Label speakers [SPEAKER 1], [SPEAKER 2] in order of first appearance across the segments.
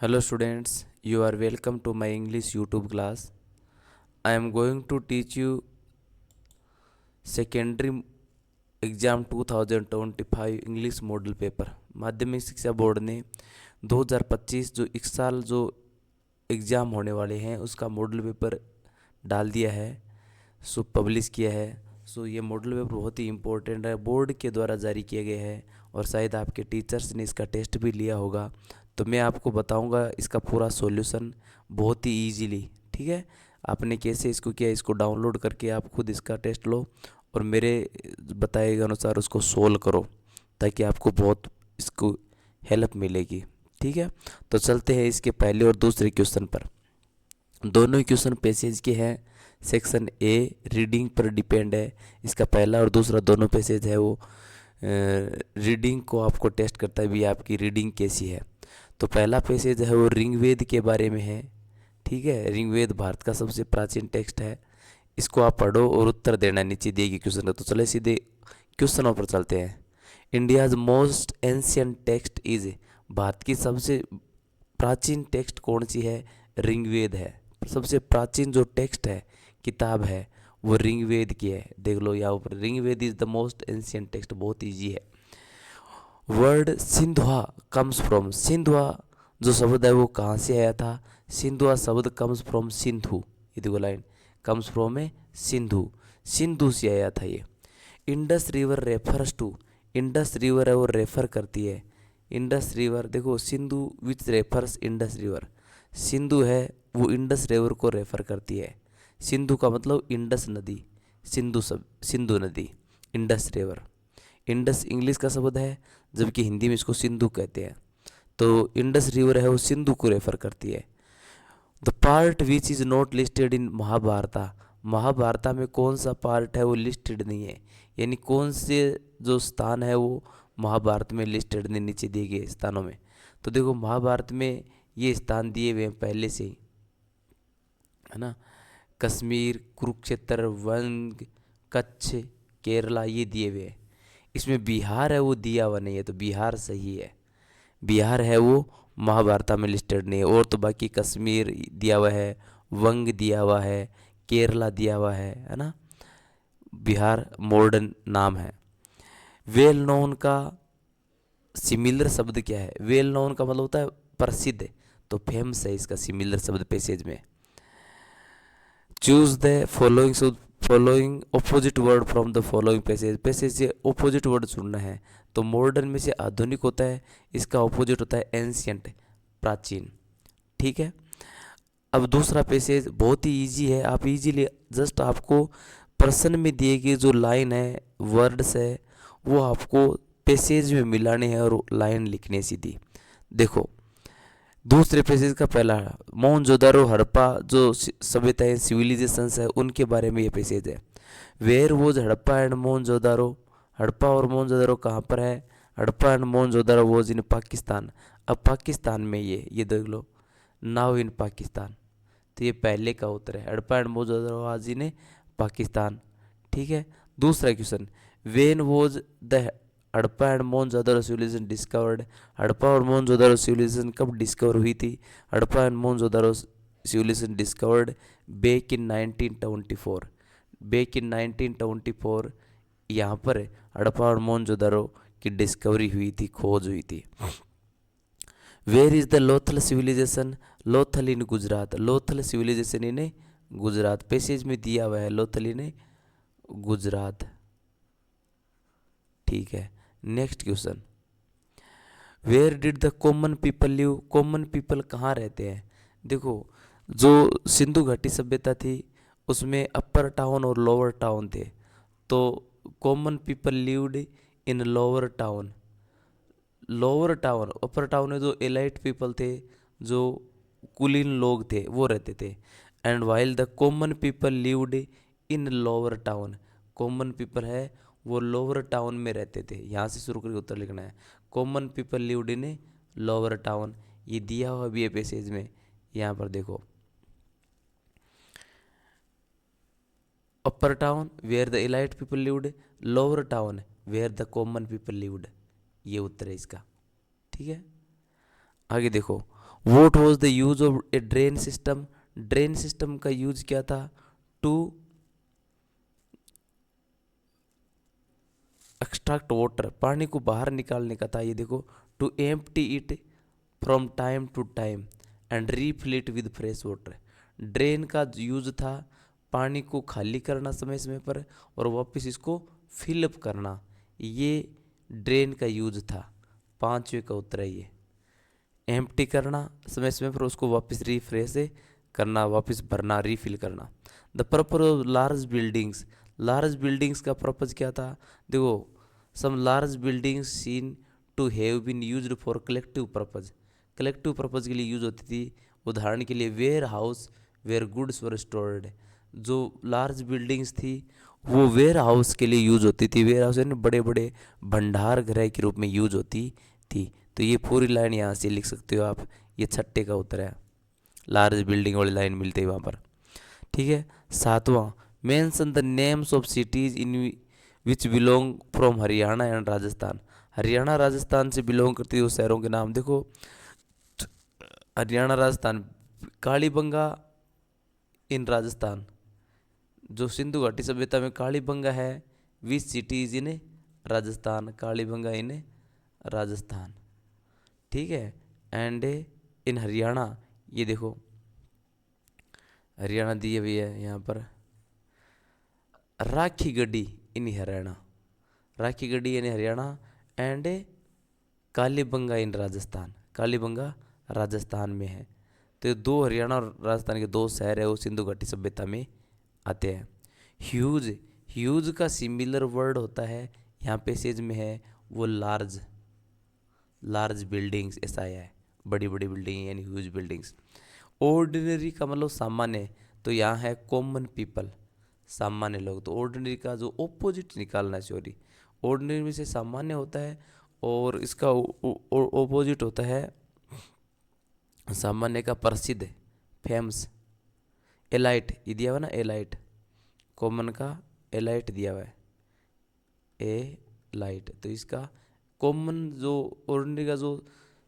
[SPEAKER 1] Hello students, you are welcome to my English YouTube class. I am going to teach you secondary exam 2025 English model paper. माध्यमिक शिक्षा board ने 2025 जो इस साल जो exam होने वाले हैं उसका मॉडल पेपर डाल दिया है, पब्लिश किया है। ये मॉडल पेपर बहुत ही इम्पोर्टेंट है, बोर्ड के द्वारा जारी किया गया है और शायद आपके टीचर्स ने इसका टेस्ट भी लिया होगा। तो मैं आपको बताऊंगा इसका पूरा सॉल्यूशन बहुत ही इजीली। ठीक है, आपने कैसे इसको किया, इसको डाउनलोड करके आप खुद इसका टेस्ट लो और मेरे बताए गए अनुसार उसको सोल्व करो ताकि आपको बहुत इसको हेल्प मिलेगी। ठीक है, तो चलते हैं इसके पहले और दूसरे क्वेश्चन पर। दोनों ही क्वेश्चन पैसेज के हैं। सेक्शन ए रीडिंग पर डिपेंड है, इसका पहला और दूसरा दोनों पैसेज है वो रीडिंग को आपको टेस्ट करता है भी आपकी रीडिंग कैसी है। तो पहला पैसेज है वो ऋग्वेद के बारे में है। ठीक है, ऋग्वेद भारत का सबसे प्राचीन टेक्स्ट है, इसको आप पढ़ो और उत्तर देना नीचे दिए गए क्वेश्चन का। तो चले सीधे क्वेश्चनों पर चलते हैं। India's most ancient text is, Bharat की सबसे प्राचीन टेक्स्ट कौन सी है? ऋग्वेद है। सबसे प्राचीन जो टेक्स्ट है, किताब है, वो ऋग्वेद की है। देख लो यहाँ पर Rigveda is the most ancient text, बहुत ईजी है। वर्ड सिंधुआ कम्स फ्रॉम, सिंधुआ जो शब्द है वो कहाँ से आया था? सिंधुआ शब्द कम्स फ्रॉम सिंधु, ये देखो line comes from a Sindhu, Sindhu से आया था ये। Indus river refers to, Indus river है वो रेफर करती है, इंडस रिवर देखो Sindhu which refers Indus river, Sindhu है वो इंडस रिवर को रेफर करती है। सिंधु का मतलब इंडस नदी, सिंधु सब सिंधु नदी, इंडस रिवर। इंडस इंग्लिश का शब्द है जबकि हिंदी में इसको सिंधु कहते हैं। तो इंडस रिवर है वो सिंधु को रेफर करती है। The part which is not listed in Mahabharata, Mahabharata में कौन सा पार्ट है वो लिस्टेड नहीं है, यानी कौन से जो स्थान है वो महाभारत में लिस्टेड नहीं, नीचे दिए गए स्थानों में। तो देखो महाभारत में ये स्थान दिए हुए हैं पहले से ही, है ना। कश्मीर, कुरुक्षेत्र, वंग, कच्छ, केरला ये दिए हुए हैं। इसमें बिहार है वो दिया हुआ नहीं है, तो बिहार सही है। बिहार है वो महाभारत में लिस्टेड नहीं है। और तो बाकी कश्मीर दिया हुआ है, वंग दिया हुआ है, केरला दिया हुआ है ना। बिहार मॉडर्न नाम है। वेल नोन का सिमिलर शब्द क्या है? वेल नोन का मतलब होता है प्रसिद्ध, तो फेमस है इसका सिमिलर शब्द पैसेज में। Choose the following opposite word from the following passage, passage से ऑपोजिट वर्ड चुनना है। तो मॉडर्न में से आधुनिक होता है, इसका ऑपोजिट होता है एंशियंट, प्राचीन। ठीक है, अब दूसरा पैसेज बहुत ही इजी है, आप इजीली जस्ट आपको प्रश्न में दिए गए जो लाइन है, वर्ड्स है, वो आपको पैसेज में मिलाने हैं और लाइन लिखनी है सीधी। देखो दूसरे पैसेज का पहला, मोहनजोदारो हड़प्पा जो सभ्यताएं सिविलाइजेशंस है उनके बारे में ये पैसेज है। Where was Harappa and Mohenjodaro, Harappa और मोहनजोदारो कहाँ पर है? Harappa and Mohenjodaro was in Pakistan, अब पाकिस्तान में ये देख लो, नाउ इन पाकिस्तान। तो ये पहले का उत्तर है, हड़प्पा एंड मोहनजोदारो आज इन पाकिस्तान। ठीक है, दूसरा question, when was the Harappa and Mohenjodaro civilization discovered, Harappa और मोहनजोदारो सिविलाइजेशन कब डिस्कवर हुई थी? Harappa and Mohenjodaro civilization discovered back in 1924, back in 1924 यहाँ पर हड़प्पा और मोहनजोदारो की डिस्कवरी हुई थी, खोज हुई थी। Where is the Lothal civilization, Lothal in Gujarat, Lothal civilization in Gujarat, passage में दिया हुआ है लोथल इन गुजरात। ठीक है, next question, where did the common people live, common people कहाँ रहते हैं? देखो जो सिंधु घाटी सभ्यता थी उसमें अपर टाउन और लोअर टाउन थे, तो common people lived in lower town, lower town, upper town में जो एलाइट पीपल थे, जो कुलीन लोग थे वो रहते थे। And while the common people lived in lower town, common people है वो लोअर टाउन में रहते थे। यहाँ से शुरू करके उत्तर लिखना है, common people lived in lower town, ये दिया हुआ भी है पैसेज में। यहाँ पर देखो upper town where the elite people lived, lower town where the common people lived, ये उत्तर है इसका। ठीक है, आगे देखो, what was the use of a drain system, drain system का यूज क्या था, टू एक्सट्रैक्ट वाटर, पानी को बाहर निकालने का था। ये देखो, to empty it from time to time and refill it with fresh water. Drain का यूज था पानी को खाली करना समय समय पर और वापस इसको फिलअप करना, ये ड्रेन का यूज था। पांचवे का उत्तर है ये, एम्प्टी करना समय समय पर, उसको वापस रिफ्रेश करना, वापस भरना, रीफिल करना। The purpose of large buildings, large buildings का पर्पज क्या था, देखो, some large buildings seen to have been used for collective purpose, collective purpose के लिए यूज होती थी। उदाहरण के लिए warehouse where goods were stored, जो लार्ज बिल्डिंग्स थी वो वेयर हाउस के लिए यूज होती थी। वेयर हाउस यानी बड़े बड़े भंडार गृह के रूप में यूज होती थी। तो ये पूरी लाइन यहाँ से लिख सकते हो आप, ये छठे का उत्तर है, लार्ज बिल्डिंग वाली लाइन मिलती है वहाँ पर। ठीक है, सातवां, mention the names of cities in which belong from Haryana and Rajasthan, Haryana Rajasthan से बिलोंग करती हुए शहरों के नाम। देखो, हरियाणा राजस्थान, कालीबंगा इन राजस्थान, जो सिंधु घाटी सभ्यता में कालीबंगा है, which cities in Rajasthan, Kalibangan in Rajasthan. ठीक है, एंड इन हरियाणा, ये देखो हरियाणा दिए हुई है यहाँ पर, राखी गढ़ी इन हरियाणा, राखी गढ़ी यानी हरियाणा, एंड कालीबंगा इन राजस्थान, कालीबंगा राजस्थान में है। तो ये दो हरियाणा और राजस्थान के दो शहर है वो सिंधु घाटी सभ्यता में आते हैं। ह्यूज, ह्यूज का सिमिलर वर्ड होता है यहाँ पैसेज में है वो लार्ज, लार्ज बिल्डिंग्स ऐसा आया है, बड़ी बड़ी बिल्डिंग यानी ह्यूज बिल्डिंग्स। ऑर्डिनरी का मतलब सामान्य, तो यहाँ है कॉमन पीपल, सामान्य लोग। तो ऑर्डिनरी का जो ऑपोजिट निकालना है, सॉरी, ऑर्डिनरी में से सामान्य होता है और इसका ऑपोजिट होता है सामान्य का प्रसिद्ध, फेमस, एलाइट, ये दिया हुआ ना एलाइट, कॉमन का एलाइट दिया हुआ है, ए लाइट। तो इसका कॉमन जो ऑर्डिनरी का जो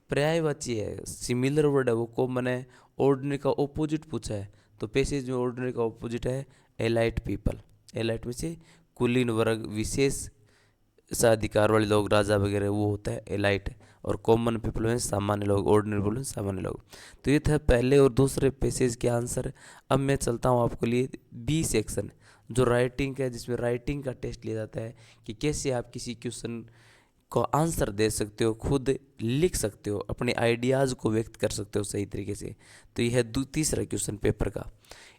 [SPEAKER 1] पर्यायवाची है, सिमिलर वर्ड है, वो कॉमन है। ऑर्डिनरी का ऑपोजिट पूछा है तो पैसेज में ऑर्डिनरी का ऑपोजिट है एलाइट पीपल। एलाइट में से कुलीन वर्ग, विशेष सा अधिकार वाले लोग, राजा वगैरह, वो होता है एलाइट। और कॉमन पीपल में सामान्य लोग, ऑर्डिनरी पीपल में सामान्य लोग। तो ये था पहले और दूसरे पैसेज के आंसर। अब मैं चलता हूँ आपके लिए बी सेक्शन, जो राइटिंग का है, जिसमें राइटिंग का टेस्ट लिया जाता है कि कैसे आप किसी क्वेश्चन को आंसर दे सकते हो, खुद लिख सकते हो, अपने आइडियाज़ को व्यक्त कर सकते हो सही तरीके से। तो यह है तीसरा क्वेश्चन पेपर का।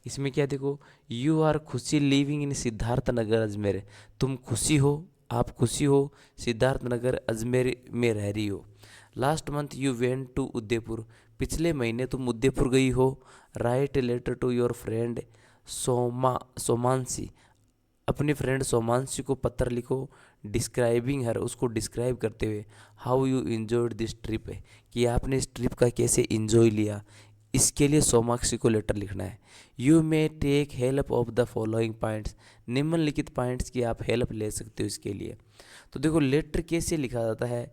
[SPEAKER 1] इसमें क्या देखो, यू आर खुशी लिविंग इन सिद्धार्थ नगर अजमेर, तुम खुशी हो, आप खुशी हो, सिद्धार्थ नगर अजमेर में रह रही हो। Last month you went to Udaipur, पिछले महीने तुम उदयपुर गई हो। Write a letter to your friend Somanshi, अपनी फ्रेंड सोमांशी को पत्र लिखो। डिस्क्राइबिंग हर, उसको डिस्क्राइब करते हुए। How you enjoyed this trip है, कि आपने इस ट्रिप का कैसे इन्जॉय लिया, इसके लिए सोमांशी को लेटर लिखना है। You may take help of the following points, निम्नलिखित पॉइंट्स की आप हेल्प ले सकते हो इसके लिए। तो देखो लेटर कैसे लिखा जाता है,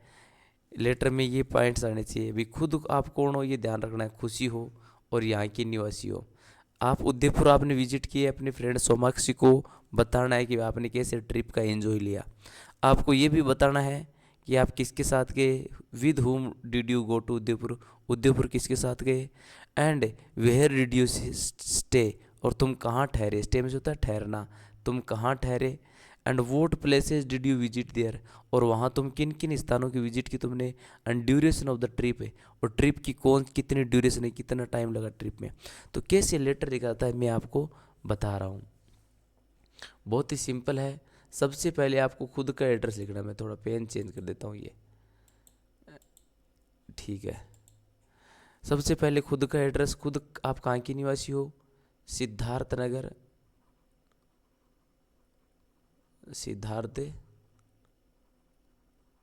[SPEAKER 1] लेटर में ये पॉइंट्स आने चाहिए। भी खुद आप कौन हो ये ध्यान रखना है, खुशी हो और यहाँ के निवासी हो। आप उदयपुर आपने विजिट किए, अपने फ्रेंड सोमाक्षी को बताना है कि आपने कैसे ट्रिप का एंजॉय लिया। आपको ये भी बताना है कि आप किसके साथ गए, with whom did you go to Udaipur, Udaipur किसके साथ गए, and where did you stay, और तुम कहाँ ठहरे, स्टे में होता है ठहरना, तुम कहाँ ठहरे, and what places did you visit there, और वहाँ तुम किन किन स्थानों की विजिट की तुमने, and duration of the trip है, और ट्रिप की कितनी ड्यूरेशन है, कितना टाइम लगा ट्रिप में। तो कैसे लेटर लिखा जाता है मैं आपको बता रहा हूँ, बहुत ही सिंपल है। सबसे पहले आपको खुद का एड्रेस लिखना है, मैं थोड़ा पेन चेंज कर देता हूँ ये, ठीक है। सबसे पहले खुद का एड्रेस, खुद आप कहाँ की निवासी हो, सिद्धार्थ नगर, सिद्धार्थ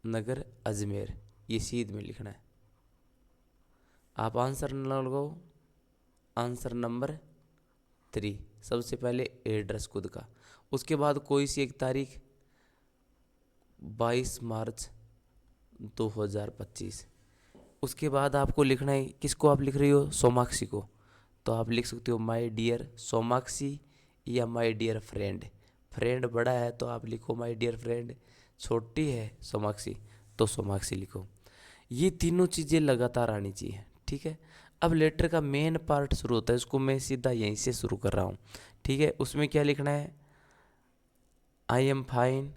[SPEAKER 1] नगर अजमेर, ये सीध में लिखना है। आप आंसर न लगाओ, आंसर नंबर 3, सबसे पहले एड्रेस खुद का, उसके बाद कोई सी एक तारीख, 22 मार्च 2025, उसके बाद आपको लिखना है, किसको आप लिख रही हो, सोमाक्षी को, तो आप लिख सकते हो माय डियर सोमाक्षी या माय डियर फ्रेंड। फ्रेंड बड़ा है तो आप लिखो माय डियर फ्रेंड, छोटी है सोमाक्षी तो सोमाक्षी लिखो। ये तीनों चीज़ें लगातार आनी चाहिए, ठीक है। अब लेटर का मेन पार्ट शुरू होता है, उसको मैं सीधा यहीं से शुरू कर रहा हूँ, ठीक है। उसमें क्या लिखना है, आई एम फाइन,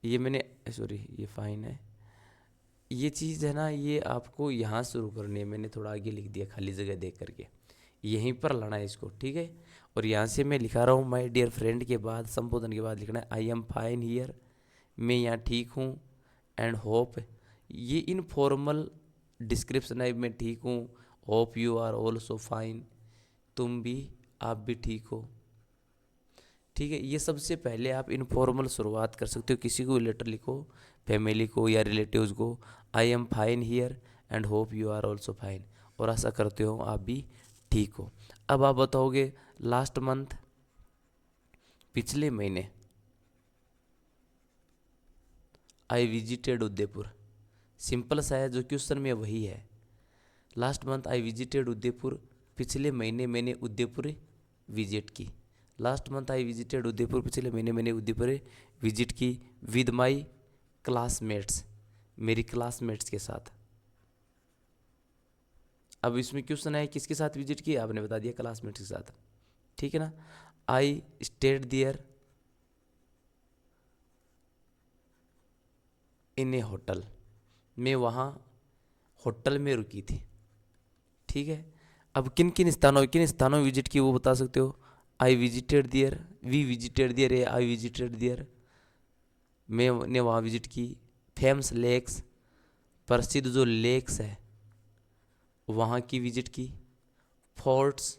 [SPEAKER 1] ये मैंने सॉरी ये फाइन है, ये चीज़ है ना, ये आपको यहाँ शुरू करनी है, मैंने थोड़ा आगे लिख दिया खाली जगह देख करके, यहीं पर लाना है इसको, ठीक है। और यहाँ से मैं लिखा रहा हूँ माय डियर फ्रेंड के बाद संबोधन के बाद लिखना है आई एम फाइन हियर, मैं यहाँ ठीक हूँ, एंड होप, ये इनफॉर्मल डिस्क्रिप्शन है, मैं ठीक हूँ, hope you are also fine, तुम भी, आप भी ठीक हो, ठीक है। ये सबसे पहले आप इनफॉर्मल शुरुआत कर सकते हो, किसी को लेटर लिखो, फैमिली को या रिलेटिव्स को, I am fine here and hope you are also fine, और आशा करते हो आप भी ठीक हो। अब आप बताओगे लास्ट मंथ, पिछले महीने, आई विजिटेड उदयपुर, सिंपल सा है, जो क्वेश्चन में वही है। Last month I visited Udaipur, पिछले महीने मैंने उदयपुर विजिट की। Last month I visited Udaipur, पिछले महीने मैंने उदयपुर विजिट की विद माई क्लासमेट्स, मेरी क्लासमेट्स के साथ। अब इसमें क्वेश्चन है किसके साथ विजिट की, आपने बता दिया क्लासमेट्स के साथ, ठीक है ना। I stayed there in a hotel, मैं वहाँ होटल में रुकी थी, ठीक है। अब किन किन स्थानों विजिट की वो बता सकते हो, I visited there, we visited there, है आई विजिटेड दियर, मैंने वहाँ विजिट की। फेमस लेक्स, प्रसिद्ध जो लेक्स है वहाँ की विजिट की। फोर्ट्स,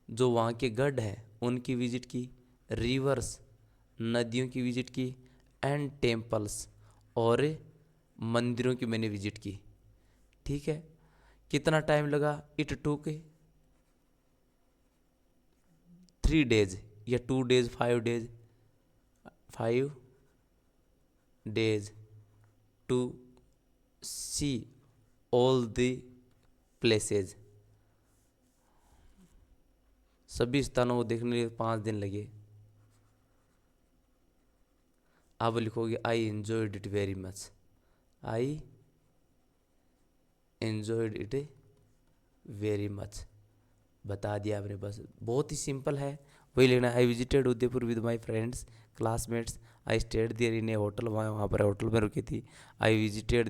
[SPEAKER 1] जो वहाँ के गढ़ है उनकी विजिट की। रिवर्स, नदियों की विजिट की। एंड टेम्पल्स, और मंदिरों की मैंने विजिट की, ठीक है। कितना टाइम लगा, इट टुक 3 days या 2 days, 5 days, 5 days to see all the places, सभी स्थानों को देखने के लिए 5 दिन लगे। अब लिखोगे आई enjoyed it very much, I enjoyed it very much, बता दिया आपने, बस बहुत ही सिंपल है, वही लिखना है। I visited Udaipur with my friends classmates, I stayed there in a hotel, वहाँ पर होटल में रुकी थी। I visited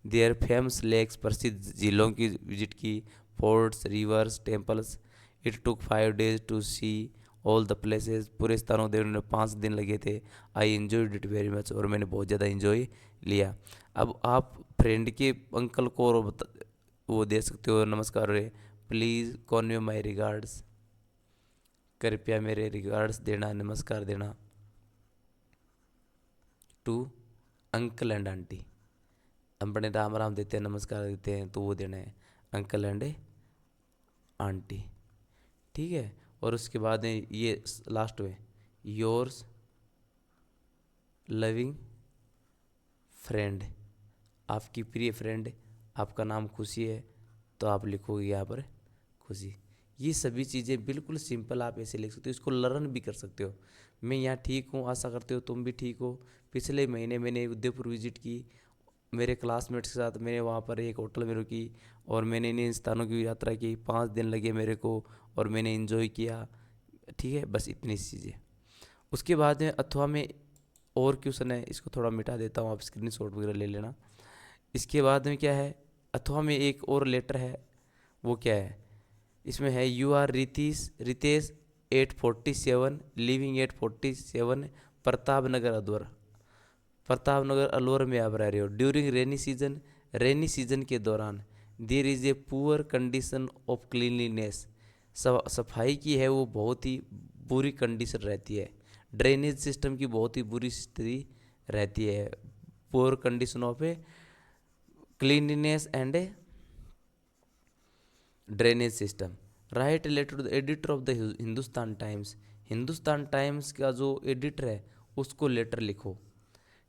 [SPEAKER 1] there famous lakes, प्रसिद्ध झीलों की विजिट की। Forts, rivers, temples, it took 5 days to see all the places, पूरे स्थानों देखने में 5 दिन लगे थे। I enjoyed it very much, और मैंने बहुत ज़्यादा एंजॉय लिया। अब आप फ्रेंड के अंकल को और वो दे सकते हो, नमस्कार रे, प्लीज़ कॉन्वे माई रिगार्ड्स, कृपया मेरे रिगार्ड्स देना, नमस्कार देना टू अंकल एंड आंटी। अपने राम राम देते हैं, नमस्कार देते हैं, तो वो देना है अंकल एंड आंटी, ठीक है। और उसके बाद में ये लास्ट में, योर्स लविंग फ्रेंड, आपकी प्रिय फ्रेंड, आपका नाम खुशी है तो आप लिखोगे यहाँ पर खुशी। ये सभी चीज़ें बिल्कुल सिंपल, आप ऐसे लिख सकते हो, इसको लर्न भी कर सकते हो। मैं यहाँ ठीक हूँ, आशा करते हो तुम भी ठीक हो, पिछले महीने मैंने उदयपुर विजिट की, मेरे क्लासमेट्स के साथ मैंने वहाँ पर एक होटल में रुकी, और मैंने इन स्थानों की यात्रा की, 5 दिन लगे मेरे को, और मैंने इन्जॉय किया, ठीक है। बस इतनी चीज़ें। उसके बाद में अथवा में और क्वेश्चन है, इसको थोड़ा मिटा देता हूँ, आप स्क्रीनशॉट वगैरह ले लेना। इसके बाद में क्या है, अथवा में एक और लेटर है, वो क्या है, इसमें है you are Ritesh 847 living 847 Pratap Nagar Alwar, Pratap Nagar Alwar में आप रह रहे हो। ड्यूरिंग रेनी सीजन के दौरान there is a poor condition of cleanliness, सफाई की है वो बहुत ही बुरी कंडीशन रहती है। ड्रेनेज सिस्टम की बहुत ही बुरी स्थिति रहती है। Poor condition of a cleanliness and a drainage system, write letter to the editor of the Hindustan Times, Hindustan Times का जो एडिटर है उसको लेटर लिखो,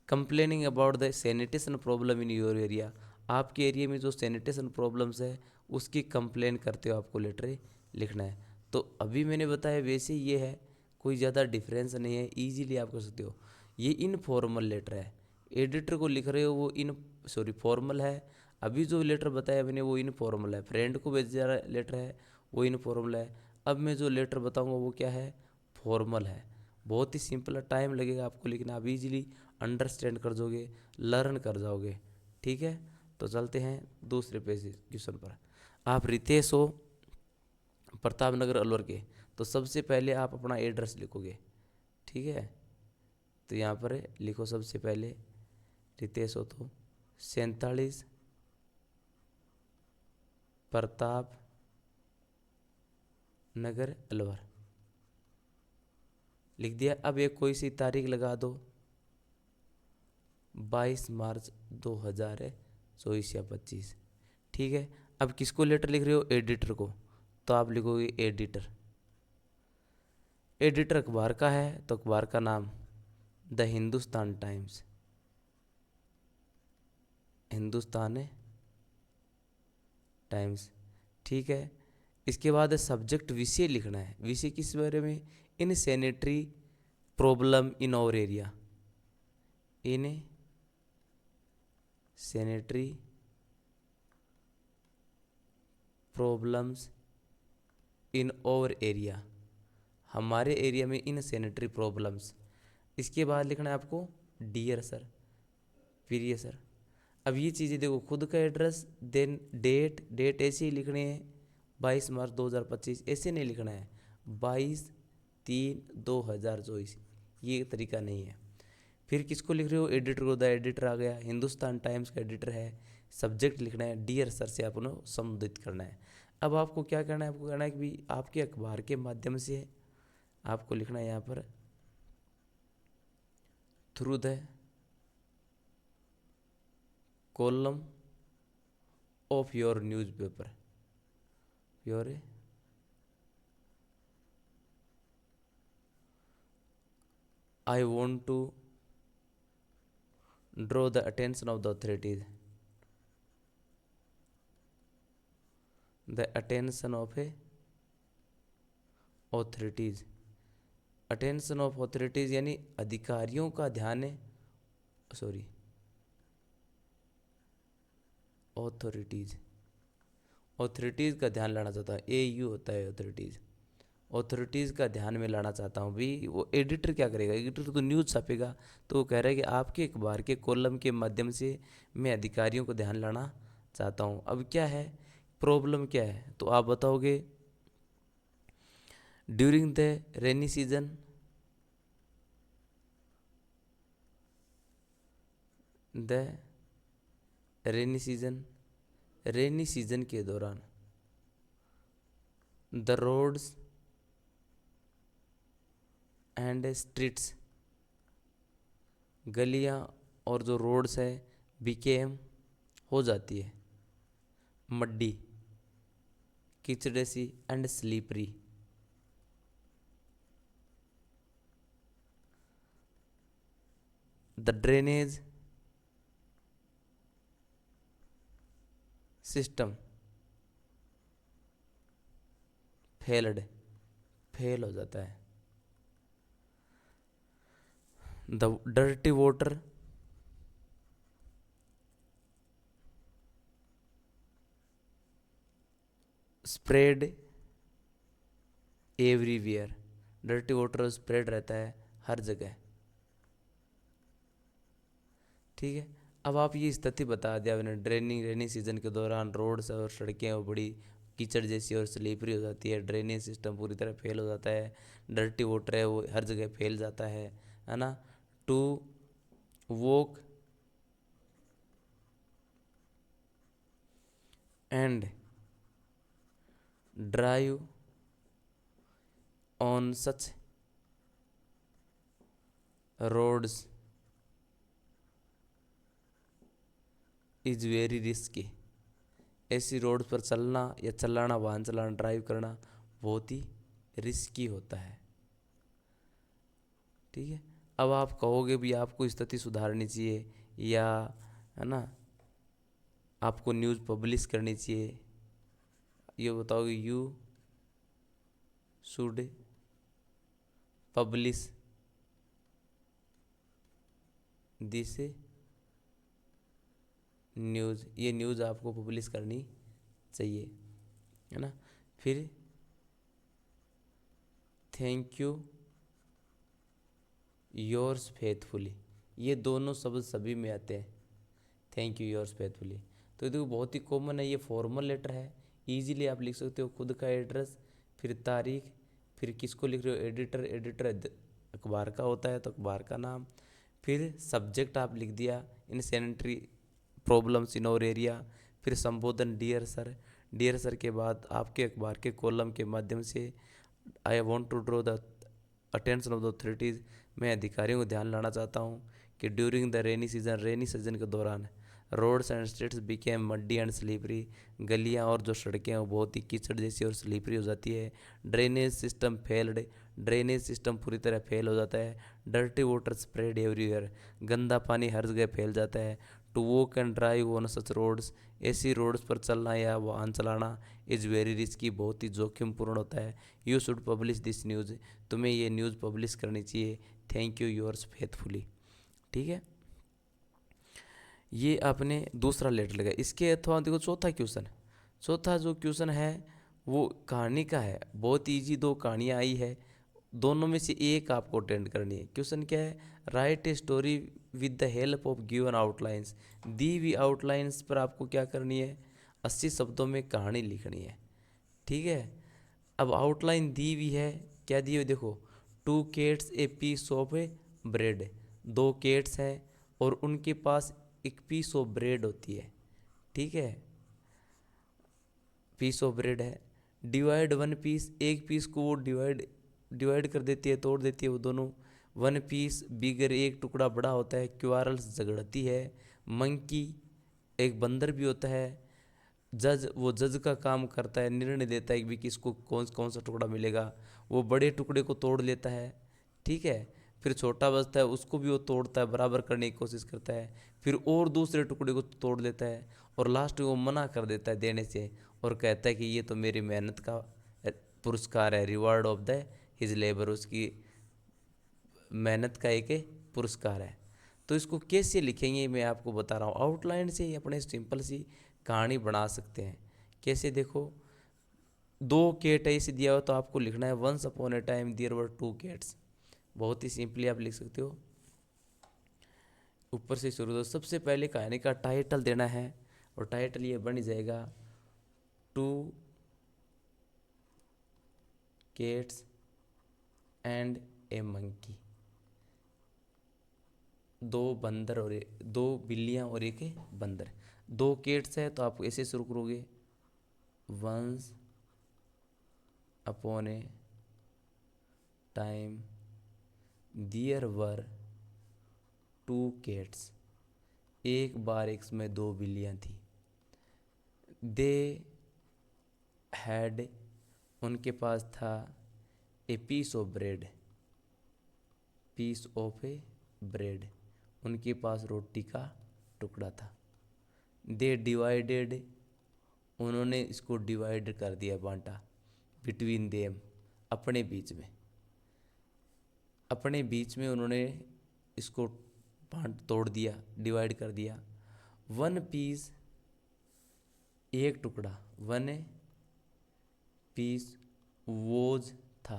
[SPEAKER 1] complaining about the sanitation problem in your area, आपके एरिया में जो सैनिटेशन प्रॉब्लम्स है उसकी कंप्लेन करते हो आपको लेटर लिखना है। तो अभी मैंने बताया वैसे ये है, कोई ज़्यादा डिफरेंस नहीं है, इजीली आप कर सकते हो। ये इनफॉर्मल लेटर है, एडिटर को लिख रहे हो वो फॉर्मल है। अभी जो लेटर बताया मैंने वो इनफॉर्मल है, फ्रेंड को भेजा लेटर है वो इनफॉर्मल है। अब मैं जो लेटर बताऊंगा वो क्या है, फॉर्मल है। बहुत ही सिंपल है, टाइम लगेगा आपको लिखना, आप इजीली अंडरस्टैंड कर जाओगे, लर्न कर जाओगे। ठीक है, तो चलते हैं दूसरे पेज क्वेश्चन पर। आप रितेश हो प्रताप नगर अलवर के, तो सबसे पहले आप अपना एड्रेस लिखोगे। ठीक है, तो यहाँ पर लिखो सबसे पहले रितेश हो तो 47 प्रताप नगर अलवर लिख दिया। अब एक कोई सी तारीख लगा दो, 22 मार्च 2024 या 25। ठीक है, अब किसको लेटर लिख रहे हो, एडिटर को, तो आप लिखोगे एडिटर। एडिटर अखबार का है तो अखबार का नाम the Hindustan Times, Hindustan times. ठीक है, इसके बाद सब्जेक्ट विषय लिखना है, विषय किस बारे में, इन सैनिटरी प्रॉब्लम इन और area, in sanitary problems in और एरिया, हमारे एरिया में इन सैनिटरी प्रॉब्लम्स। इसके बाद लिखना है आपको डियर सर, प्रिय सर। अब ये चीज़ें देखो, खुद का एड्रेस, देन डेट, डेट ऐसे ही लिखने हैं 22 मार्च 2025, ऐसे नहीं लिखना है 22/3/2024, ये तरीका नहीं है। फिर किसको लिख रहे हो, एडिटर को, द एडिटर आ गया, हिंदुस्तान टाइम्स का एडिटर है। सब्जेक्ट लिखना है डियर सर से आपको संबोधित करना है। अब आपको क्या करना है, आपको कहना है कि भी आपके अखबार के माध्यम से आपको लिखना है यहाँ पर through the column of your newspaper, your I want to draw the attention of the authorities, the attention of a authorities, attention of authorities यानी अधिकारियों का ध्यान है, सॉरी ऑथोरिटीज, ऑथोरिटीज़ का ध्यान लाना चाहता है, AU होता है ऑथोरिटीज़, ऑथोरिटीज़ का ध्यान में लाना चाहता हूँ भी। वो एडिटर क्या करेगा, एडिटर तो न्यूज़ छापेगा, तो वो कह रहा है कि आपके अखबार के कॉलम के माध्यम से मैं अधिकारियों को ध्यान लाना चाहता हूँ। अब क्या है, प्रॉब्लम क्या है, तो आप बताओगे during the rainy season, the rainy season, rainy season के दौरान द रोड्स एंड स्ट्रीट्स, गलियां और जो रोड्स है बीकेएम हो जाती है मड्डी, कीचड़े सी and slippery. The drainage system fail हो जाता है। The dirty water spread everywhere, dirty water spread रहता है हर जगह। ठीक है, अब आप ये स्थिति बता दिया मैंने, रेनी सीजन के दौरान रोड्स और सड़कें वो बड़ी कीचड़ जैसी और स्लीपरी हो जाती है, ड्रेनेज सिस्टम पूरी तरह फेल हो जाता है, डर्टी वाटर है वो हर जगह फैल जाता है ना। To walk and drive on such roads is very risky, ऐसी रोड पर चलना या चलाना, वाहन चलाना, ड्राइव करना बहुत ही रिस्की होता है। ठीक है, अब आप कहोगे भी आपको स्थिति सुधारनी चाहिए, या है ना आपको न्यूज़ पब्लिश करनी चाहिए, ये बताओगे you should publish this news, ये न्यूज़ आपको पब्लिश करनी चाहिए, है ना। फिर थैंक यू योर्स फेथफुली, ये दोनों शब्द सभी में आते हैं, थैंक यू योर्स फेथफुली। तो ये देखो बहुत ही कॉमन है, ये फॉर्मल लेटर है, इजीली आप लिख सकते हो खुद का एड्रेस, फिर तारीख, फिर किसको लिख रहे हो, एडिटर, एडिटर अखबार का होता है तो अखबार का नाम, फिर सब्जेक्ट आप लिख दिया इन सैनिटरी प्रॉब्लम्स इन और एरिया, फिर संबोधन डियर सर, डियर सर के बाद आपके अखबार के कॉलम के माध्यम से I want to draw the attention of the authorities, मैं अधिकारियों को ध्यान लाना चाहता हूँ कि ड्यूरिंग द रेनी सीजन के दौरान roads and streets became muddy and slippery, गलियाँ और जो सड़कें हैं वो बहुत ही कीचड़ जैसी और स्लीपरी हो जाती है। Drainage system failed, drainage system पूरी तरह फेल हो जाता है। डर्टी वाटर स्प्रेड एवरीवेयर, गंदा पानी हर जगह फैल जाता है। To walk and drive on such roads, ऐसी रोड्स पर चलना या वाहन चलाना इज़ वेरी रिस्की, बहुत ही जोखिमपूर्ण होता है। You should publish this news, तुम्हें ये न्यूज़ पब्लिश करनी चाहिए। Thank you yours faithfully. ठीक है, ये आपने दूसरा लेटर लगा। इसके अथवा देखो चौथा क्वेश्चन, चौथा जो क्वेश्चन है वो कहानी का है, बहुत इजी, दो कहानियाँ आई है, दोनों में से एक आपको अटेंड करनी है। क्वेश्चन क्या है, write a story with the help of given outlines, दी हुई आउटलाइंस पर आपको क्या करनी है, 80 शब्दों में कहानी लिखनी है। ठीक है, अब आउटलाइन दी हुई है, क्या दी हुई देखो, two cats a piece of bread, दो केट्स हैं और उनके पास एक पीस ऑफ ब्रेड होती है। ठीक है, पीस ऑफ ब्रेड है, डिवाइड वन पीस, एक पीस को वो डिवाइड डिवाइड कर देती है, तोड़ देती है वो दोनों। वन पीस बिगर, एक टुकड़ा बड़ा होता है। क्वारल्स झगड़ती है। मंकी एक बंदर भी होता है। जज वो जज का काम करता है, निर्णय देता है कि भी किसको कौन कौन सा टुकड़ा मिलेगा, वो बड़े टुकड़े को तोड़ लेता है। ठीक है, फिर छोटा बचता है उसको भी वो तोड़ता है, बराबर करने की कोशिश करता है, फिर और दूसरे टुकड़े को तोड़ लेता है, और लास्ट में वो मना कर देता है देने से, और कहता है कि ये तो मेरी मेहनत का पुरस्कार है, reward of the his labour, उसकी मेहनत का एक पुरस्कार है। तो इसको कैसे लिखेंगे मैं आपको बता रहा हूँ, आउटलाइन से ही अपने सिंपल सी कहानी बना सकते हैं। कैसे देखो, दो केट ऐसे दिया हो तो आपको लिखना है once upon a time there were two cats, बहुत ही सिंपली आप लिख सकते हो। ऊपर से शुरू, तो सबसे पहले कहानी का टाइटल देना है, और टाइटल ये बन जाएगा टू केट्स एंड ए मंकी, दो बंदर और दो बिल्लियाँ और एक बंदर। दो केट्स है तो आप ऐसे शुरू करोगे, once upon a time there were two cats, एक बार एक में दो बिल्लियाँ थी। दे हैड, उनके पास था, a piece of bread, piece of a bread, उनके पास रोटी का टुकड़ा था। दे डिवाइडेड, उन्होंने इसको डिवाइड कर दिया, बांटा, बिटवीन देम, अपने बीच में, अपने बीच में उन्होंने इसको बांट तोड़ दिया, डिवाइड कर दिया। वन पीस, एक टुकड़ा, वन पीस वोज था,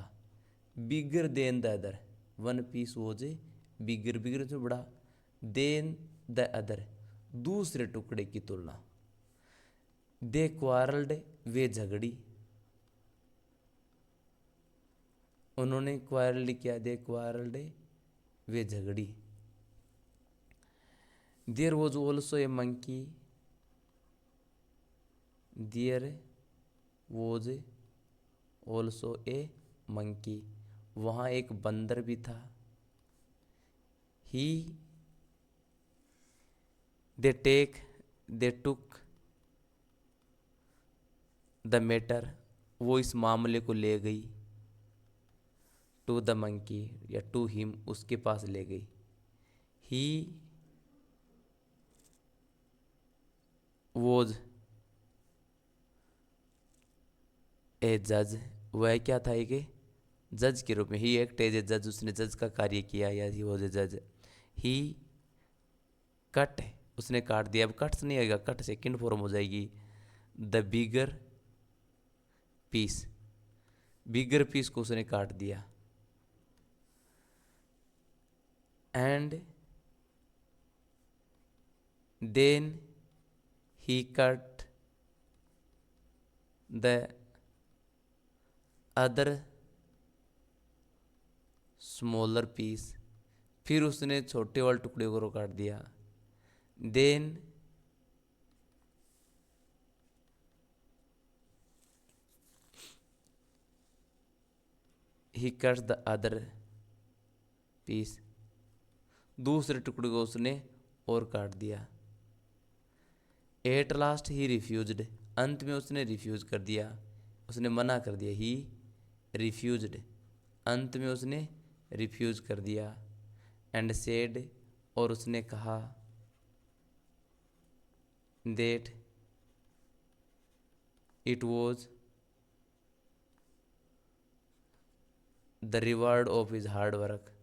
[SPEAKER 1] bigger than the other, one piece was bigger, bigger से बड़ा, देन द अदर, दूसरे टुकड़े की तुलना। दे क्वारल्ड, वे झगड़ी, उन्होंने क्वारल्ड किया, दे क्वारल्ड, वे झगड़ी। There was also a monkey, there was also a monkey, वहाँ एक बंदर भी था। ही दे टुक द मैटर, वो इस मामले को ले गई। टू द मंकी या टू हिम, उसके पास ले गई। ही वॉज ए जज, वह क्या था एक जज के रूप में। ही एक्ट एज ए जज, उसने जज का कार्य किया, या ही वॉज ए जज। ही कट, उसने काट दिया। अब कट से नहीं आएगा, कट सेकेंड फॉर्म हो जाएगी। The bigger piece, bigger piece को उसने काट दिया। And then he cut the other smaller piece, फिर उसने छोटे वाले टुकड़े को काट दिया। Then he cuts the other piece, दूसरे टुकड़े को उसने और काट दिया। एट लास्ट ही रिफ्यूज्ड, अंत में उसने रिफ्यूज कर दिया, उसने मना कर दिया। ही रिफ्यूज्ड, अंत में उसने रिफ्यूज कर दिया। एंड सेड, और उसने कहा। That it was the reward of his hard work,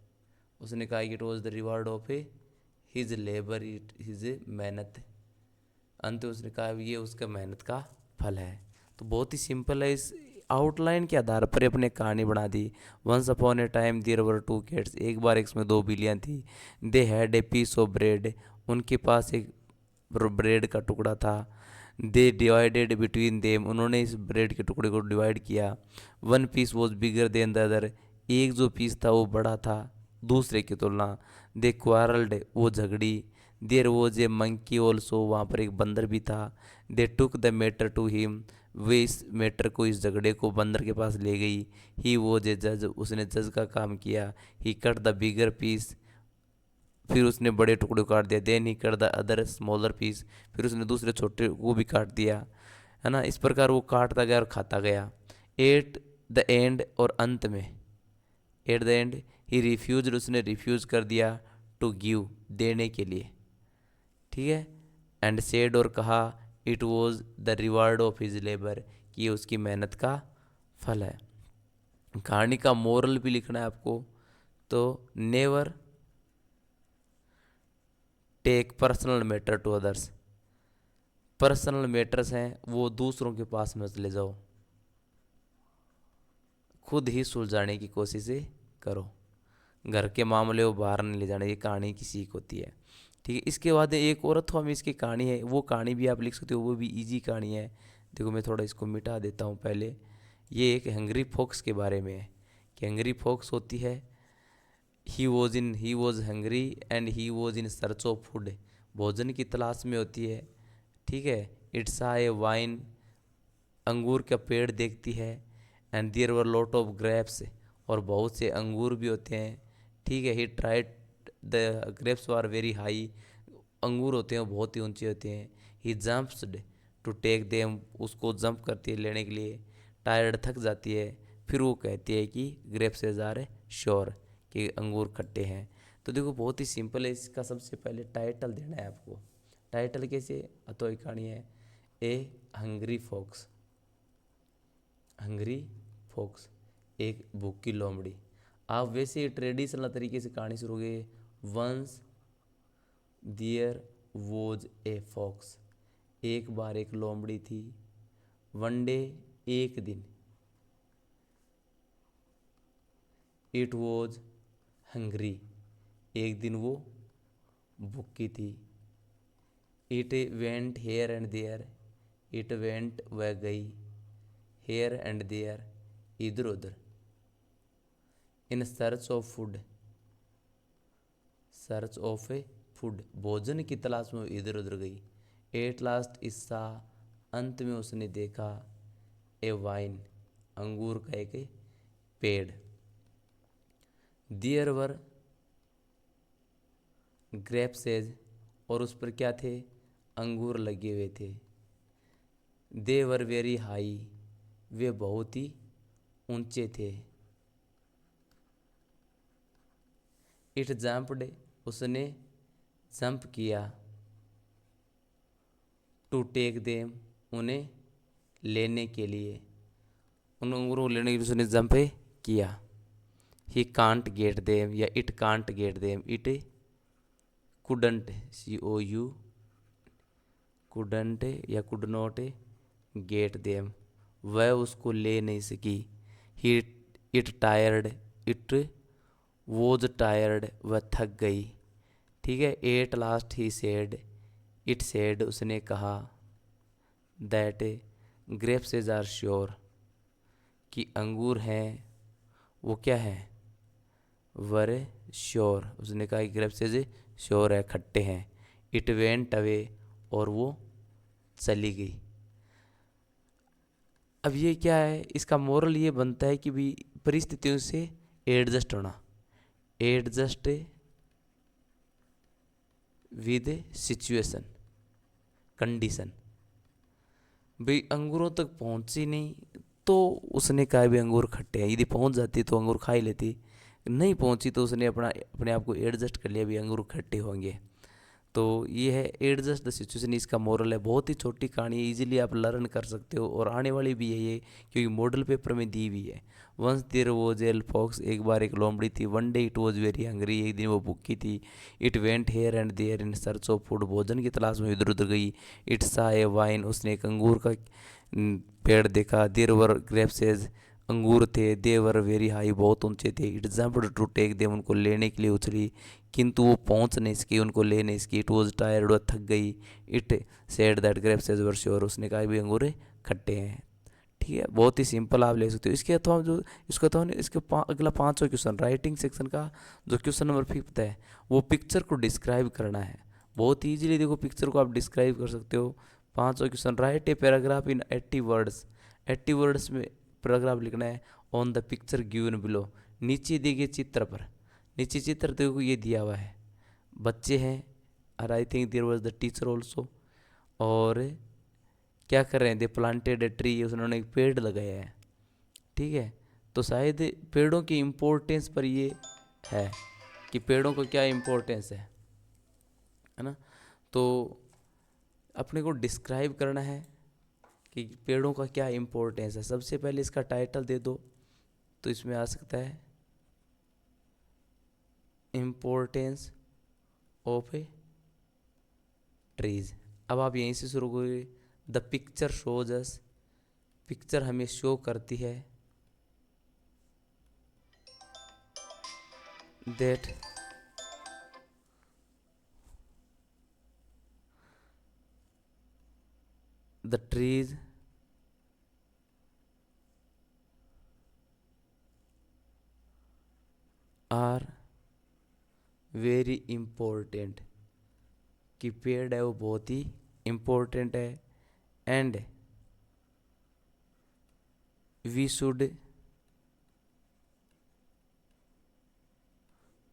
[SPEAKER 1] उसने कहा कि it was the reward of his labour, it his मेहनत। अंत में उसने कहा ये उसका मेहनत का फल है। तो बहुत ही सिंपल है, इस आउटलाइन के आधार पर अपने कहानी बना दी। Once upon a time there were two cats, एक बार इसमें दो बिल्लियाँ थी। They had a piece of bread, उनके पास एक ब्रेड का टुकड़ा था। दे डिवाइडेड बिटवीन देम, उन्होंने इस ब्रेड के टुकड़े को डिवाइड किया। One piece was bigger than the other, एक जो पीस था वो बड़ा था दूसरे की तुलना। दे क्वारल्ड, वो झगड़ी। There was a monkey also, वहाँ पर एक बंदर भी था। They took the matter to him, वे इस मैटर को, इस झगड़े को बंदर के पास ले गई। ही वॉज ए जज, उसने जज का काम किया। He cut the bigger piece, फिर उसने बड़े टुकड़े को काट दिया। Then he cut the other smaller piece, फिर उसने दूसरे छोटे को भी काट दिया, है ना। इस प्रकार वो काटता गया और खाता गया। एट द एंड, और अंत में, at the end he refuse, उसने रिफ्यूज कर दिया। टू गिव, देने के लिए, ठीक है। एंड सेड, और कहा। It was the reward of his labour, कि ये उसकी मेहनत का फल है। कहानी का मोरल भी लिखना है आपको, तो never take personal matter to others, personal matters हैं वो दूसरों के पास मत ले जाओ, खुद ही सुलझाने की कोशिश करो। घर के मामले वो बाहर नहीं ले जाने, ये कहानी की सीख होती है, ठीक है। इसके बाद एक और थॉम इसकी कहानी है, वो कहानी भी आप लिख सकते हो, वो भी इजी कहानी है। देखो मैं थोड़ा इसको मिटा देता हूँ पहले। ये एक हंग्री फॉक्स के बारे में है, कि हंग्री फॉक्स होती है। He was hungry and he was in search of food, भोजन की तलाश में होती है, ठीक है। इट्स आ ए वाइन, अंगूर का पेड़ देखती है। And there were lot of grapes, और बहुत से अंगूर भी होते हैं, ठीक है। He tried, the grapes are very high, अंगूर होते हैं वो बहुत ही ऊंचे होते हैं। He jumped to take them, उसको जंप करती है लेने के लिए। टायर्ड, थक जाती है। फिर वो कहती है कि ग्रेप्स आर श्योर, कि अंगूर खट्टे हैं। तो देखो बहुत ही सिंपल है, इसका सबसे पहले टाइटल देना है आपको। टाइटल कैसे, तो एक कहानी है ए हंग्री फॉक्स, हंग्री फॉक्स, एक भूखी लोमड़ी। आप वैसे ही ट्रेडिशनल तरीके से कहानी शुरू गए। Once there was a fox, एक बार एक लोमड़ी थी। वन डे, एक दिन। इट वॉज हंग्री, एक दिन वो भूखी थी। It went here and there, it went, वह गई। हेयर एंड देयर, इधर उधर। In search of food, search of a food, भोजन की तलाश में इधर उधर गई। एट लास्ट इस्सा, अंत में उसने देखा। ए वाइन, अंगूर का एक पेड़। देयर वर ग्रेप्सेज, और उस पर क्या थे, अंगूर लगे हुए थे। दे वर वेरी हाई, वे बहुत ही ऊंचे थे। इट जंप्ड, उसने जंप किया, टू टेक देम, उन्हें लेने के लिए, उन अंगूरों को लेने के लिए उसने जंप किया। ही कांट गेट देम या it can't get them, it couldn't, COU couldn't या कुड नॉट गेट देम, वह उसको ले नहीं सकी। He it tired, it was tired, वह थक गई। ठीक है। At last he said, it said, उसने कहा, दैट ग्रेप्स आर श्योर, कि अंगूर हैं वो क्या है, वर श्योर, उसने कहा कि ग्रेप्स श्योर है, खट्टे हैं। इट वेंट अवे, और वो चली गई। अब ये क्या है, इसका मोरल ये बनता है कि भी परिस्थितियों से एडजस्ट होना, एडजस्ट विद सिचुएशन, कंडीशन। भाई अंगूरों तक पहुंची नहीं तो उसने कहा भी अंगूर खट्टे हैं, यदि पहुंच जाती तो अंगूर खा ही लेती, नहीं पहुंची तो उसने अपने आप को एडजस्ट कर लिया भी अंगूर खट्टे होंगे। तो ये है एडजस्ट द सिचुएशन, इसका मोरल है। बहुत ही छोटी कहानी है, इजीली आप लर्न कर सकते हो, और आने वाली भी है ये, क्योंकि मॉडल पेपर में दी हुई है। Once there was a fox, एक बार एक लोमड़ी थी। One day it was very hungry, एक दिन वो भूखी थी। It went here and there in search of food, भोजन की तलाश में इधर उधर गई। इट सा ए वाइन, उसने एक अंगूर का पेड़ देखा। देयर वर ग्रेप्सेज, अंगूर थे। दे वर वेरी हाई, बहुत ऊंचे थे। It jumped to take them, उनको लेने के लिए उछली, किंतु वो पहुंच नहीं सकी, उनको ले नहीं सकी। इट वॉज टायर्ड, वह थक गई। It said that grapes were sure, उसने कहा भी अंगूर खट्टे हैं। ठीक है, बहुत ही सिंपल आप ले सकते हो। इसके अथवा जो इसको अथवा इसके अगला पांचवा क्वेश्चन, राइटिंग सेक्शन का जो क्वेश्चन नंबर 5 है, वो पिक्चर को डिस्क्राइब करना है। बहुत ईजिली देखो पिक्चर को आप डिस्क्राइब कर सकते हो। पांचवा question, right a paragraph in 80 words, 80 words में पैराग्राफ लिखना है। On the picture given below, नीचे दिए गए चित्र पर, नीचे चित्र देखो ये दिया हुआ है, बच्चे हैं, और I think there was the teacher also, और क्या कर रहे हैं, दे प्लांटेड ए ट्री, उन्होंने एक पेड़ लगाया है। ठीक है, तो शायद पेड़ों की इम्पोर्टेंस पर ये है कि पेड़ों को क्या इम्पोर्टेंस है ना। तो अपने को डिस्क्राइब करना है कि पेड़ों का क्या इम्पोर्टेंस है। सबसे पहले इसका टाइटल दे दो, तो इसमें आ सकता है इम्पोर्टेंस ऑफ ए ट्रीज। अब आप यहीं से शुरू करोगे। The picture shows us, picture हमें शो करती है, that the trees are very important, कि पेड़ है वो बहुत ही इम्पोर्टेंट है। And we should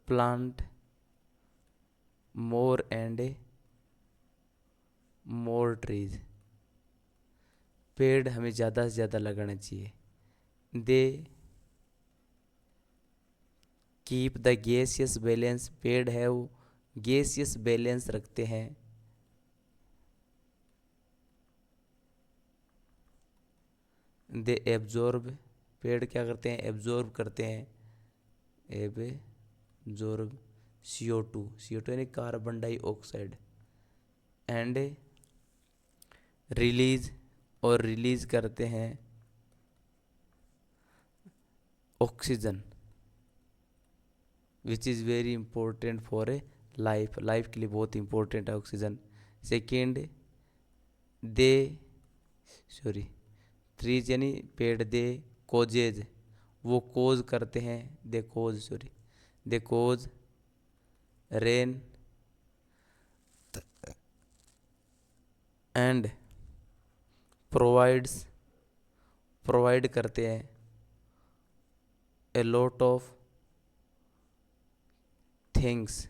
[SPEAKER 1] plant more and more trees, पेड़ हमें ज़्यादा से ज़्यादा लगाना चाहिए। They keep the gaseous balance, पेड़ है वो गैसियस बैलेंस रखते हैं। दे एब्जॉर्ब, पेड़ क्या करते हैं, एब्जॉर्ब करते हैं, एब्जॉर्ब CO2, CO2 यानी कार्बन डाइऑक्साइड। एंड रिलीज, और रिलीज करते हैं oxygen, which is very important for a life, life के लिए बहुत इंपॉर्टेंट है oxygen. Second they, sorry, trees यानी पेड़, दे कोजेज, वो कोज करते हैं, they cause, sorry, they cause rain and provides, provide करते हैं a lot of things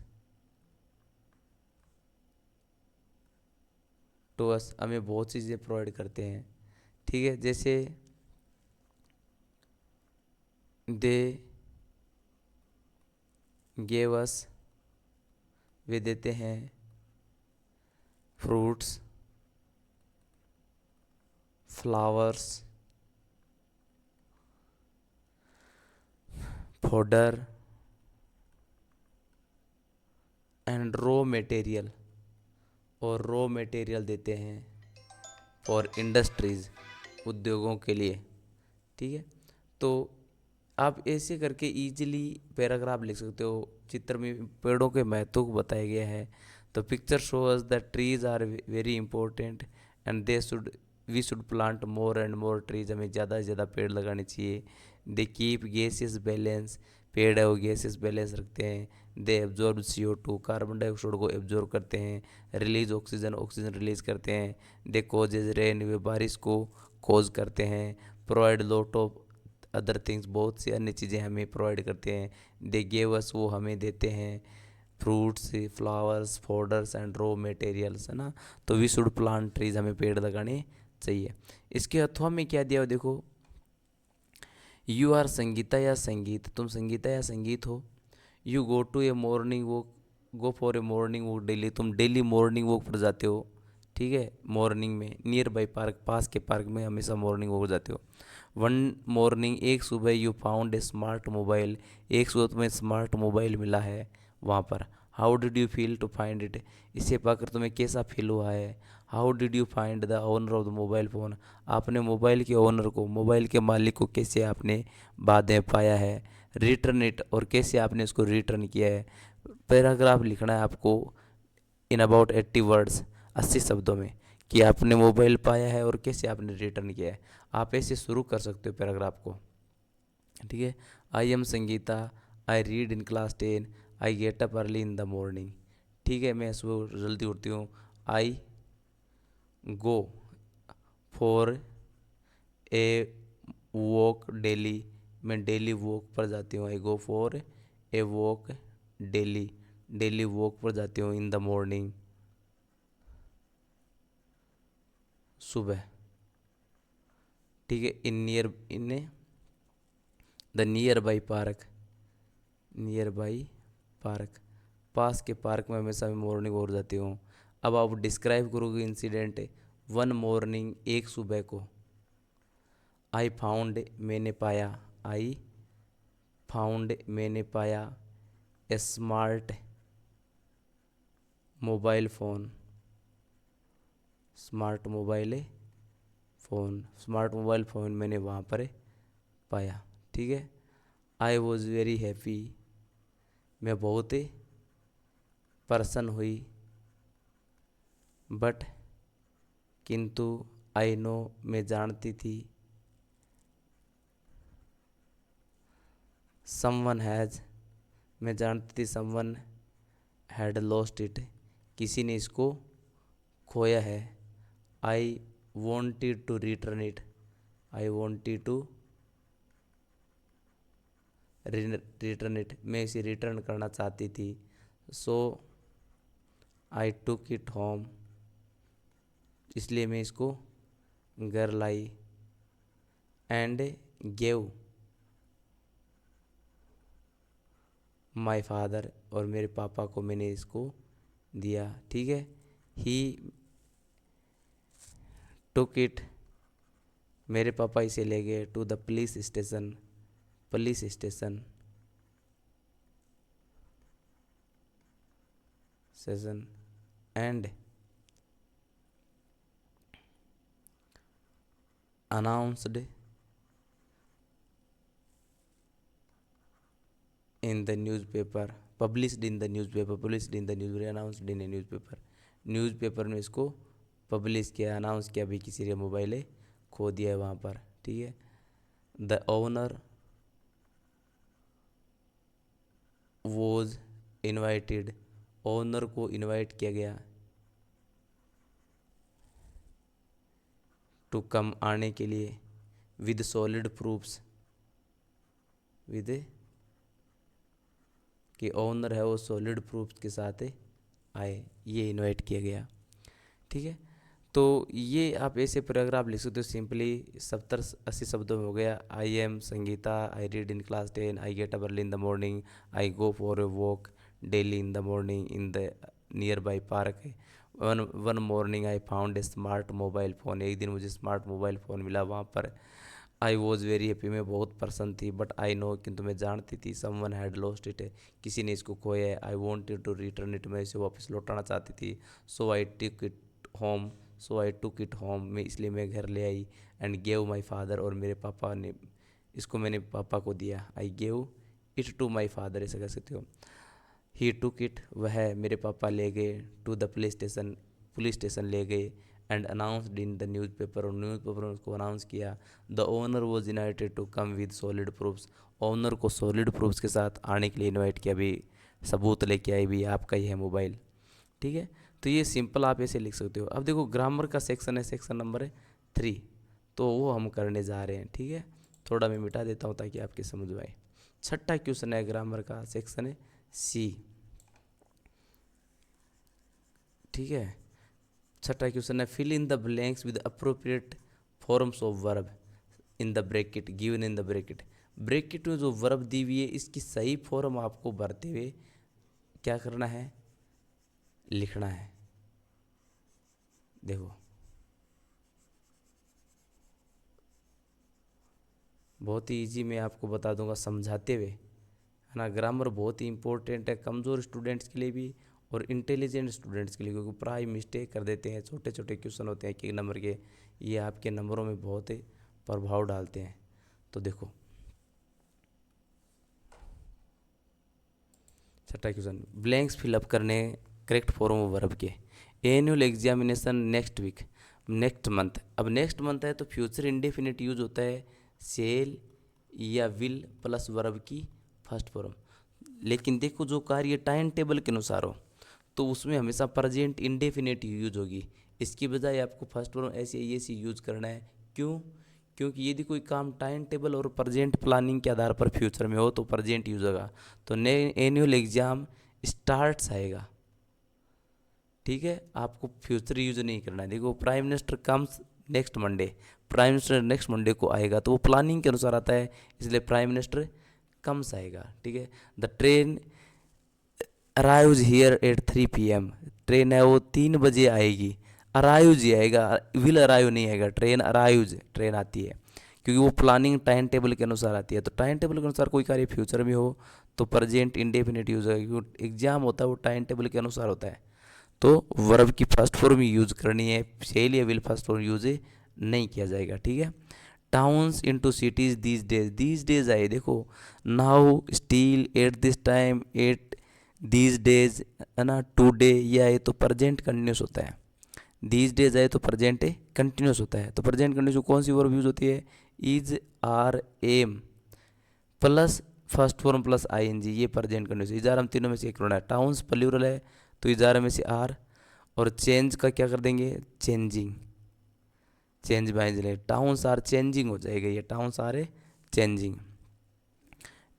[SPEAKER 1] to us, हमें बहुत चीज़ें प्रोवाइड करते हैं। ठीक है, जैसे दे गेव अस वे देते हैं fruits, flowers, fodder and raw material, और रॉ मटेरियल देते हैं फॉर इंडस्ट्रीज, उद्योगों के लिए। ठीक है, तो आप ऐसे करके इजीली पैराग्राफ लिख सकते हो। चित्र में पेड़ों के महत्व को बताया गया है। तो picture shows the trees are very important and they should we should plant more and more trees, हमें ज़्यादा से ज़्यादा पेड़ लगाने चाहिए। दे कीप गैसेस बैलेंस, पेड़ है वो गैसेस बैलेंस रखते हैं। They absorb CO2, carbon dioxide को एब्जॉर्ब करते हैं। रिलीज ऑक्सीजन, ऑक्सीजन रिलीज करते हैं। दे कॉजेज रेन, वे बारिश को कॉज करते हैं। Provide lot of other things, बहुत सी अन्य चीज़ें हमें प्रोवाइड करते हैं। दे गिव अस, वो हमें देते हैं fruits, flowers, fodders and raw materials, है ना। तो वी शुड प्लांट ट्रीज, हमें पेड़ लगाने चाहिए। इसके अथवा में क्या दिया हो देखो, यू आर संगीता या संगीत, तुम संगीता या संगीत हो। You go to a morning walk, go for a morning walk daily, तुम डेली मॉर्निंग वॉक पर जाते हो। ठीक है, मॉर्निंग में नियर बाई पार्क, पास के पार्क में हमेशा मॉर्निंग वॉक जाते हो। वन मॉर्निंग, एक सुबह, you found a smart mobile, एक सुबह तुम्हें स्मार्ट मोबाइल मिला है वहाँ पर। How did you feel to find it, इसे पाकर तुम्हें कैसा फील हुआ है। How did you find the owner of the mobile phone, आपने मोबाइल के ओनर को, मोबाइल के मालिक को कैसे आपने बाद में पाया है। रिटर्न इट, और कैसे आपने इसको रिटर्न किया है। पैराग्राफ लिखना है आपको इन अबाउट 80 वर्ड्स, 80 शब्दों में, कि आपने मोबाइल पाया है और कैसे आपने रिटर्न किया है। आप ऐसे शुरू कर सकते हो पैराग्राफ को। ठीक है, I am Sangeeta, I read in class 10, I get up early in the morning. ठीक है, मैं सुबह जल्दी उठती हूँ। I go for a walk daily, मैं डेली वॉक पर जाती हूँ। I go for a walk daily, daily walk पर जाती हूँ। इन द मॉर्निंग, सुबह। ठीक है, in the nearby park, nearby park, पास के पार्क में हमेशा मैं मॉर्निंग वॉक जाती हूँ। अब आप डिस्क्राइब करोगे इंसिडेंट। वन मॉर्निंग, एक सुबह को। आई फाउंड, मैंने पाया। आई फाउंड, मैंने पाया। A smart mobile phone, smart mobile phone, smart mobile phone मैंने वहाँ पर पाया। ठीक है, आई वॉज वेरी हैप्पी, मैं बहुत प्रसन्न हुई। बट, किंतु, आई नो, मैं जानती थी। समवन हैज़, मैं जानती थी। समवन हैड लॉस्ट इट, किसी ने इसको खोया है। I wanted to return it, I wanted to return it, मैं इसे रिटर्न करना चाहती थी। So I took it home, इसलिए मैं इसको घर लाई। एंड गेव माई फादर, और मेरे पापा को मैंने इसको दिया। ठीक है, ही टुक इट, मेरे पापा इसे ले गए to the police station, police station, station. And announced in the newspaper, published in the newspaper, published in the news, announced in a newspaper, newspaper में इसको पब्लिश किया, अनाउंस किया भी किसी ने मोबाइल खो दिया है वहाँ पर। ठीक है, the owner was invited, owner को इनवाइट किया गया। टू कम, आने के लिए। विद सॉलिड प्रूफ्स, विद, कि ओनर है वो सॉलिड प्रूफ्स के साथ आए, ये इनवाइट किया गया। ठीक है, तो ये आप ऐसे पैराग्राफ लिख सकते हो सिंपली। 70-80 शब्दों में हो गया। आई am Sangeeta, I read in class 10, I get up early in the morning, I go for a walk daily in the morning in the nearby park. One morning I found a smart mobile phone, एक दिन मुझे smart mobile phone मिला वहाँ पर। I was very happy, मैं बहुत प्रसन्न थी। बट आई नो, किंतु मैं जानती थी, समवन हैड लॉस्ट इट, किसी ने इसको खोया है। I wanted to return it, मैं इसे वापस लौटाना चाहती थी। So I take it home, so I took it home, मैं इसलिए मैं घर ले आई। एंड गेव माई फादर, और मेरे पापा ने इसको मैंने पापा को दिया। I gave it to my father, ऐसा कह सकते हो। ही टुक इट, वह मेरे पापा ले गए। टू द पुलिस स्टेशन ले गए। And announced in the newspaper, और न्यूज़पेपर में उसको अनाउंस किया। The owner was invited to come with solid proofs, owner को सॉलिड प्रूफ्स के साथ आने के लिए इनवाइट किया। भी सबूत लेके आए, भी आपका ही है मोबाइल। ठीक है, तो ये सिंपल आप ऐसे लिख सकते हो। अब देखो ग्रामर का सेक्शन है, सेक्शन नंबर 3, तो वो हम करने जा रहे हैं। ठीक है, थोड़ा मैं मिटा देता हूँ ताकि आपके समझ में आए। छठा क्वेश्चन है ग्रामर का, सेक्शन है सी। ठीक है, छठा क्वेश्चन है, fill in the blanks with appropriate forms of verb in the bracket given in the bracket. Bracket में जो वर्ब दी हुई है इसकी सही फॉर्म आपको भरते हुए क्या करना है, लिखना है। देखो बहुत ही इजी मैं आपको बता दूंगा समझाते हुए, है ना। ग्रामर बहुत ही इंपॉर्टेंट है कमज़ोर स्टूडेंट्स के लिए भी और इंटेलिजेंट स्टूडेंट्स के लिए, क्योंकि प्राय मिस्टेक कर देते हैं। छोटे छोटे क्वेश्चन होते हैं 1 नंबर के, ये आपके नंबरों में बहुत ही प्रभाव डालते हैं। तो देखो छठा क्वेश्चन, ब्लैंक्स फिलअप करने करेक्ट फॉर्म ऑफ वर्ब के। Annual examination next week, next month. अब नेक्स्ट मंथ है तो फ्यूचर इंडेफिनिट यूज होता है सेल या विल प्लस वर्ब की फर्स्ट फॉर्म। लेकिन देखो जो कार्य टाइम टेबल के अनुसार हो तो उसमें हमेशा प्रेजेंट इंडेफिनिट यूज होगी। इसकी बजाय आपको फर्स्ट फॉर्म ऐसे ऐसे यूज करना है। क्यों? क्योंकि यदि कोई काम टाइम टेबल और प्रेजेंट प्लानिंग के आधार पर फ्यूचर में हो तो प्रेजेंट यूज होगा। तो एनुअल एग्जाम स्टार्ट्स आएगा। ठीक है, आपको फ्यूचर यूज नहीं करना है। देखो prime minister comes next Monday, prime minister next Monday को आएगा तो वो प्लानिंग के अनुसार आता है, इसलिए प्राइम मिनिस्टर कम्स आएगा। ठीक है, the train arrives here eight 3 PM, train है वो 3 बजे आएगी। अराइव्स ही आएगा, विल अराइव नहीं आएगा। ट्रेन अराइव्स, ट्रेन आती है, क्योंकि वो प्लानिंग टाइम टेबल के अनुसार आती है। तो टाइम टेबल के अनुसार कोई कार्य फ्यूचर में हो तो प्रेजेंट इंडेफिनिट यूज होगा, क्योंकि एग्जाम होता है वो टाइम टेबल के अनुसार होता है। तो वर्ब की फर्स्ट फॉर्म यूज करनी है, शेल या विल फर्स्ट फॉर्म यूज नहीं किया जाएगा। ठीक है, towns into cities these days आए। देखो now, steel, at this time, at these days, है ना। टुडे ये आए तो प्रेजेंट कंटिन्यूस होता है। दीज डेज आए तो प्रेजेंट कंटिन्यूस होता है। तो प्रेजेंट कंटिन्यूस कौन सी वर्ब यूज होती है, is, are, am plus first form plus ING, ये प्रेजेंट कंटिन्यूस। इजार हम तीनों में से एक होना है। टाउन्स प्लूरल है तो इजार में से आर, और चेंज का क्या कर देंगे, changing, change by towns are changing हो जाएगा, ये टाउन्स आर चेंजिंग।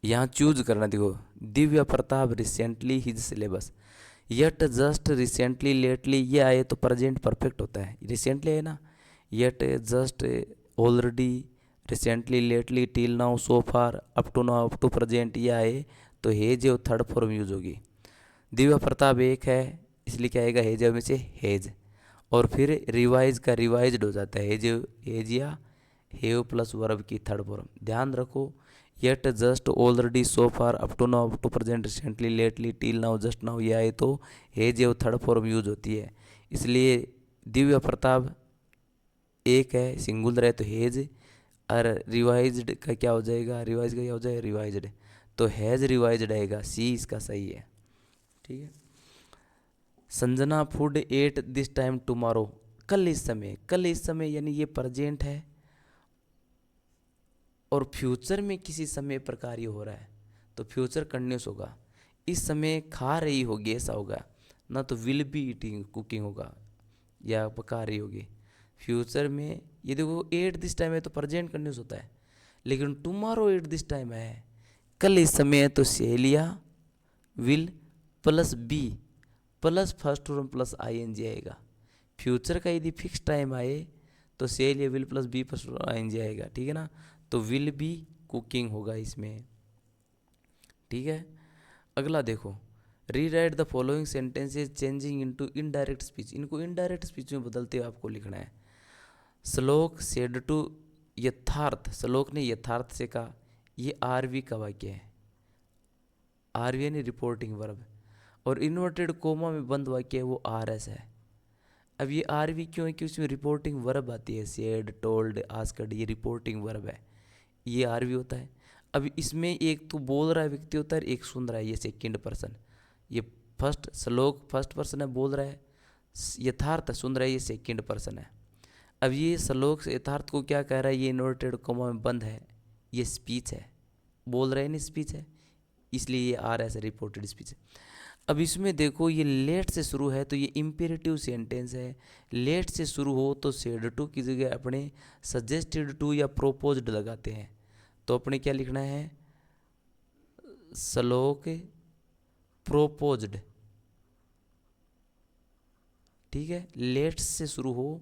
[SPEAKER 1] यहाँ चूज करना, देखो Divya Pratap recently his syllabus, yet just recently lately ये आए तो प्रेजेंट परफेक्ट होता है। रिसेंटली है ना, yet just already recently lately till now so far up to now up to present ये आए तो हेज और थर्ड फॉर्म यूज होगी। दिव्य प्रताप एक है इसलिए क्या आएगा, हेज में से हेज, और फिर रिवाइज का रिवाइज्ड हो जाता है हेज, हेज या हेव प्लस वर्ब की थर्ड फॉर्म। ध्यान रखो, yet, just, already, so far, up to now, up to present, recently, lately, till now, just now ये आए तो हेज एव थर्ड फॉर्म यूज होती है। इसलिए दिव्य प्रताप एक है, सिंगुलर है तो हेज, और रिवाइज्ड का क्या हो जाएगा, रिवाइज का क्या हो जाएगा, रिवाइज्ड, तो हैज रिवाइज्ड आएगा, सी इसका सही है। ठीक है, Sanjana food at this time tomorrow, कल इस समय, कल इस समय यानी ये प्रेजेंट है और फ्यूचर में किसी समय पर कार्य हो रहा है तो फ्यूचर कंटिन्यूस होगा। इस समय खा रही होगी ऐसा होगा ना, तो विल बी ईटिंग कुकिंग होगा या पका रही होगी। फ्यूचर में ये देखो एट दिस टाइम है तो प्रेजेंट कंटिन्यूस होता है, लेकिन टुमारो एट दिस टाइम है, कल इस समय है तो सेलिया will plus be plus first form plus ING आएगा। फ्यूचर का यदि फिक्स टाइम आए तो सेल या will plus be plus ING आएगा। ठीक है ना, तो विल बी कुकिंग होगा इसमें। ठीक है, अगला देखो rewrite the following sentences changing into indirect speech, इनको इनडायरेक्ट स्पीच में बदलते हुए आपको लिखना है। श्लोक सेड टू यथार्थ, श्लोक ने यथार्थ से कहा, ये आरवी का वाक्य है। आरवी यानी रिपोर्टिंग वर्ब, और इन्वर्टेड कोमा में बंद वाक्य है वो आरएस है। अब ये आरवी क्यों है कि उसमें रिपोर्टिंग वर्ब आती है, सेड, टोल्ड, आस्क्ड, ये रिपोर्टिंग वर्ब है, ये आरवी होता है। अब इसमें एक तो बोल रहा है व्यक्ति होता है, एक सुन रहा है, ये सेकंड पर्सन। ये फर्स्ट श्लोक फर्स्ट पर्सन है, बोल रहा है, यथार्थ सुन रहा है, ये सेकंड पर्सन है। अब ये श्लोक से यथार्थ को क्या कह रहा है, ये इन्वर्टेड कोमा में बंद है, ये स्पीच है, बोल रहे हैं नहीं स्पीच है, इसलिए ये आर एस रिपोर्टेड स्पीच है। अब इसमें देखो ये लेट से शुरू है तो ये इम्पेरेटिव सेंटेंस है। लेट से शुरू हो तो सेड टू की जगह अपने सजेस्टेड टू या प्रोपोज्ड लगाते हैं। तो अपने क्या लिखना है, श्लोक प्रोपोज्ड, ठीक है। लेट से शुरू हो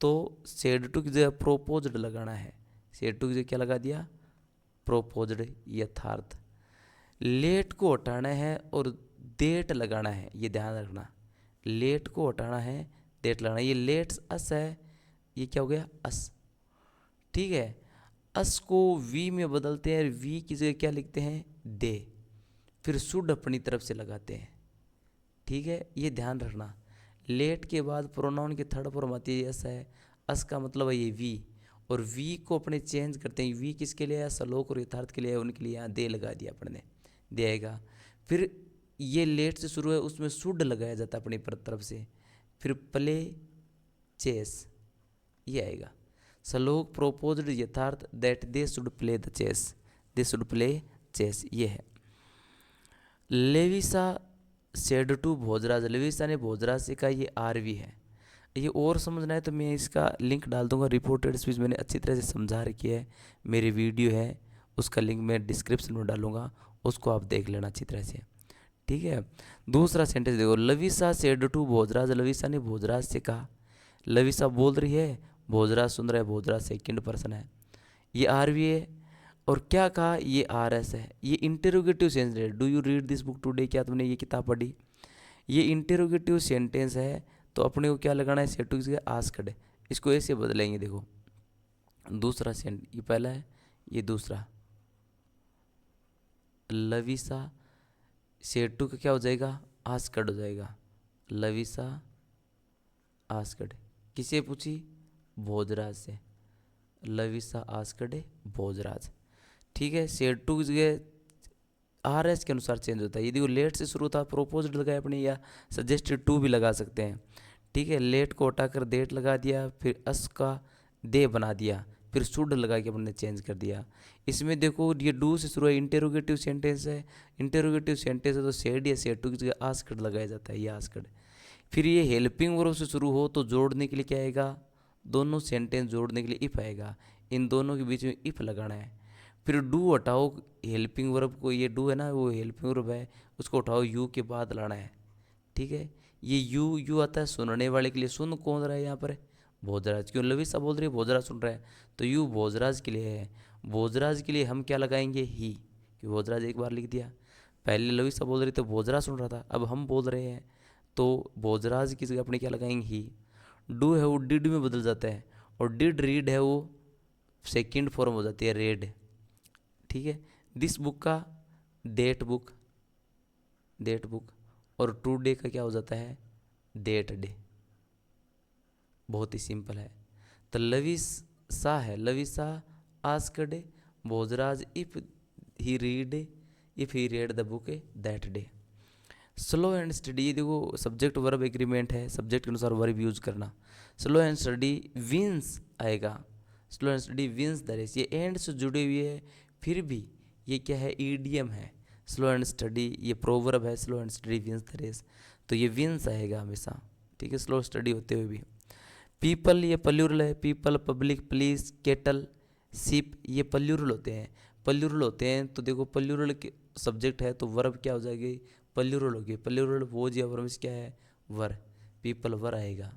[SPEAKER 1] तो सेड टू की जगह प्रोपोज्ड लगाना है, सेड टू की जगह क्या लगा दिया, प्रोपोज्ड, यथार्थ। लेट को हटाना है और डेट लगाना है, ये ध्यान रखना, लेट को हटाना है, डेट लगाना है। ये लेट्स अस है, ये क्या हो गया, अस, ठीक है। अस को वी में बदलते हैं, वी की जगह क्या लिखते हैं, दे, फिर शुड अपनी तरफ से लगाते हैं, ठीक है, ये ध्यान रखना। लेट के बाद प्रोनाउन की थर्ड फॉर्म आती है अस है, अस का मतलब है ये वी, और वी को अपने चेंज करते हैं, वी किसके लिए है, श्लोक और यथार्थ के लिए, उनके लिए यहाँ दे लगा दिया अपने ने, देगा। फिर ये लेट से शुरू है, उसमें शुड लगाया जाता है अपनी तरफ से, फिर प्ले चेस, ये आएगा। Shlok proposed Yatharth that they should play the chess, they should play chess, ये है। लेविसा सेड टू भोजराज, लेविसा ने भोजराज से कहा, ये आरवी है। ये और समझना है तो मैं इसका लिंक डाल दूंगा, रिपोर्टेड स्पीच मैंने अच्छी तरह से समझा रखी है, मेरी वीडियो है उसका लिंक मैं डिस्क्रिप्शन में डालूंगा, उसको आप देख लेना अच्छी तरह से, ठीक है। दूसरा सेंटेंस देखो, लविसा सेड टू भोजराज, लविसा ने भोजराज से कहा, लविसा बोल रही है, भोजराज सुन रहा है, भोजराज सेकंड पर्सन है, ये आरवी है। और क्या कहा, ये आर एस है, ये इंटेरोगेटिव सेंटेंस है। Do you read this book today, क्या तुमने ये किताब पढ़ी, ये इंटेरोगेटिव सेंटेंस है, तो अपने को क्या लगाना है, सेड टू की जगह आस्क्ड है, इसको ऐसे बदलेंगे। देखो दूसरा सेंट, ये पहला है, ये दूसरा, लविसा सेड टू का क्या हो जाएगा, आस्क्ड हो जाएगा, लविसा आस्क्ड, किसे पूछी, भोजराज से, लविसा आस्क्ड भोजराज, ठीक है। सेड टू की जगह आर एस के अनुसार चेंज होता है। यदि वो लेट से शुरू था, प्रोपोज्ड लगाए अपने, या सजेस्टेड टू भी लगा सकते हैं, ठीक है। लेट को हटाकर डेट लगा दिया, फिर अस का दे बना दिया, फिर शुड लगा के अपने चेंज कर दिया। इसमें देखो ये डू से शुरू है, इंटेरोगेटिव सेंटेंस है, इंटेरोगेटिव सेंटेंस है तो सेड या सेड टू की जगह आस्क्ड लगाया जाता है, ये आस्क्ड। फिर ये हेल्पिंग वर्ब से शुरू हो तो जोड़ने के लिए क्या आएगा, दोनों सेंटेंस जोड़ने के लिए इफ आएगा, इन दोनों के बीच में इफ लगाना है। फिर डू हटाओ हेल्पिंग वर्ब को, ये डू है ना वो हेल्पिंग वर्ब है, उसको उठाओ यू के बाद लाना है, ठीक है। ये यू आता है सुनने वाले के लिए, सुन कौन रहा है यहाँ पर, भोजराज, क्यों लविसा बोल रही है भोजराज सुन रहा है, तो यू भोजराज के लिए है। भोजराज के लिए हम क्या लगाएंगे, ही, कि भोजराज एक बार लिख दिया, पहले लविसा बोल रही तो भोजराज सुन रहा था, अब हम बोल रहे हैं तो भोजराज की जगह अपने क्या लगाएंगे, ही। डू है वो डिड में बदल जाता है, और डिड रीड है वो सेकंड फॉर्म हो जाती है, रेड, ठीक है। दिस बुक का डेट बुक, डेट बुक, और टुडे का क्या हो जाता है, डेट डे, बहुत ही सिंपल है। तो लविसा है, Lavisa asked Bhojraj if he read the book that day. Slow and steady, देखो सब्जेक्ट वर्ब एग्रीमेंट है, सब्जेक्ट के अनुसार वर्ब यूज करना। स्लो एंड स्टडी विंस आएगा, slow and study wins the race, ये एंड से जुड़े हुए है, फिर भी ये क्या है, ईडीएम है। स्लो एंड स्टडी ये प्रोवर्ब है, slow and study wins the race, तो ये विंस आएगा हमेशा, ठीक है, स्लो स्टडी होते हुए भी। पीपल ये प्लूरल है, people, public, police, kettle, ship, ये प्लूरल होते हैं, प्लूरल होते हैं। तो देखो प्लूरल के सब्जेक्ट है तो वर्ब क्या हो जाएगी, प्लूरल होगी, प्लूरल वोज या वर्ब क्या है, वर, पीपल वर आएगा।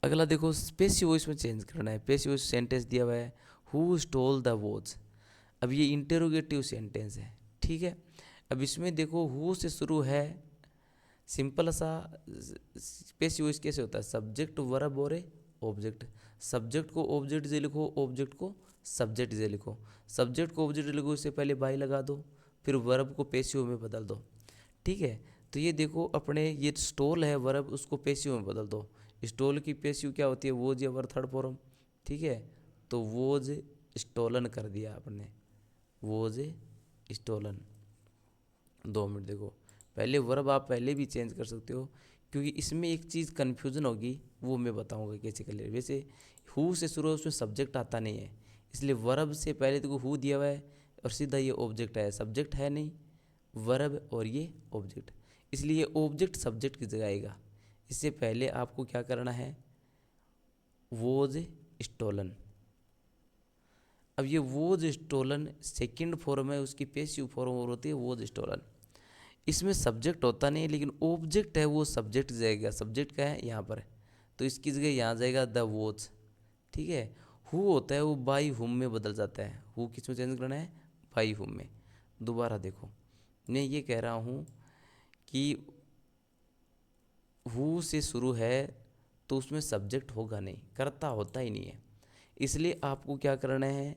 [SPEAKER 1] अगला देखो पेसिव वॉइस में चेंज करना है, पेसिव वॉइस सेंटेंस दिया हुआ है, हु स्टोल द वॉच, अब ये इंटेरोगेटिव सेंटेंस है, ठीक है। अब इसमें देखो हु से शुरू है, सिंपल सा पैसिव वॉइस कैसे होता है, सब्जेक्ट वर्ब और ऑब्जेक्ट। सब्जेक्ट को ऑब्जेक्ट जे लिखो, ऑब्जेक्ट को सब्जेक्ट जे लिखो। सब्जेक्ट को ऑब्जेक्ट लिखो, इससे पहले बाई लगा दो, फिर वर्ब को पैसिव में बदल दो। ठीक है, तो ये देखो अपने ये स्टोल है वर्ब, उसको पैसिव में बदल दो। स्टोल की पैसिव क्या होती है, वोज या वर थर्ड फॉर्म। ठीक है, तो वोज स्टोलन कर दिया आपने, वोज स्टोलन। 2 मिनट देखो, पहले वर्ब आप पहले भी चेंज कर सकते हो, क्योंकि इसमें एक चीज़ कन्फ्यूज़न होगी, वो मैं बताऊंगा कैसे कर ले। वैसे हु से शुरू है, उसमें सब्जेक्ट आता नहीं है, इसलिए वर्ब से पहले देखो हु दिया हुआ है और सीधा ये ऑब्जेक्ट है, सब्जेक्ट है नहीं, वर्ब और ये ऑब्जेक्ट, इसलिए ऑब्जेक्ट सब्जेक्ट की जगह आएगा। इससे पहले आपको क्या करना है, वोज स्टोलन। अब ये वोज स्टोलन सेकंड फॉर्म है, उसकी पैसिव फॉर्म और होती है वोज स्टोलन। इसमें सब्जेक्ट होता नहीं, लेकिन ऑब्जेक्ट है वो सब्जेक्ट जाएगा। सब्जेक्ट का है यहाँ पर, तो इसकी जगह यहाँ जाएगा द वोज। ठीक है, हु होता है वो बाई हुम में बदल जाता है। हु किस में चेंज करना है, बाई हुम में। दोबारा देखो, मैं ये कह रहा हूँ कि हु से शुरू है तो उसमें सब्जेक्ट होगा नहीं, कर्ता होता ही नहीं है, इसलिए आपको क्या करना है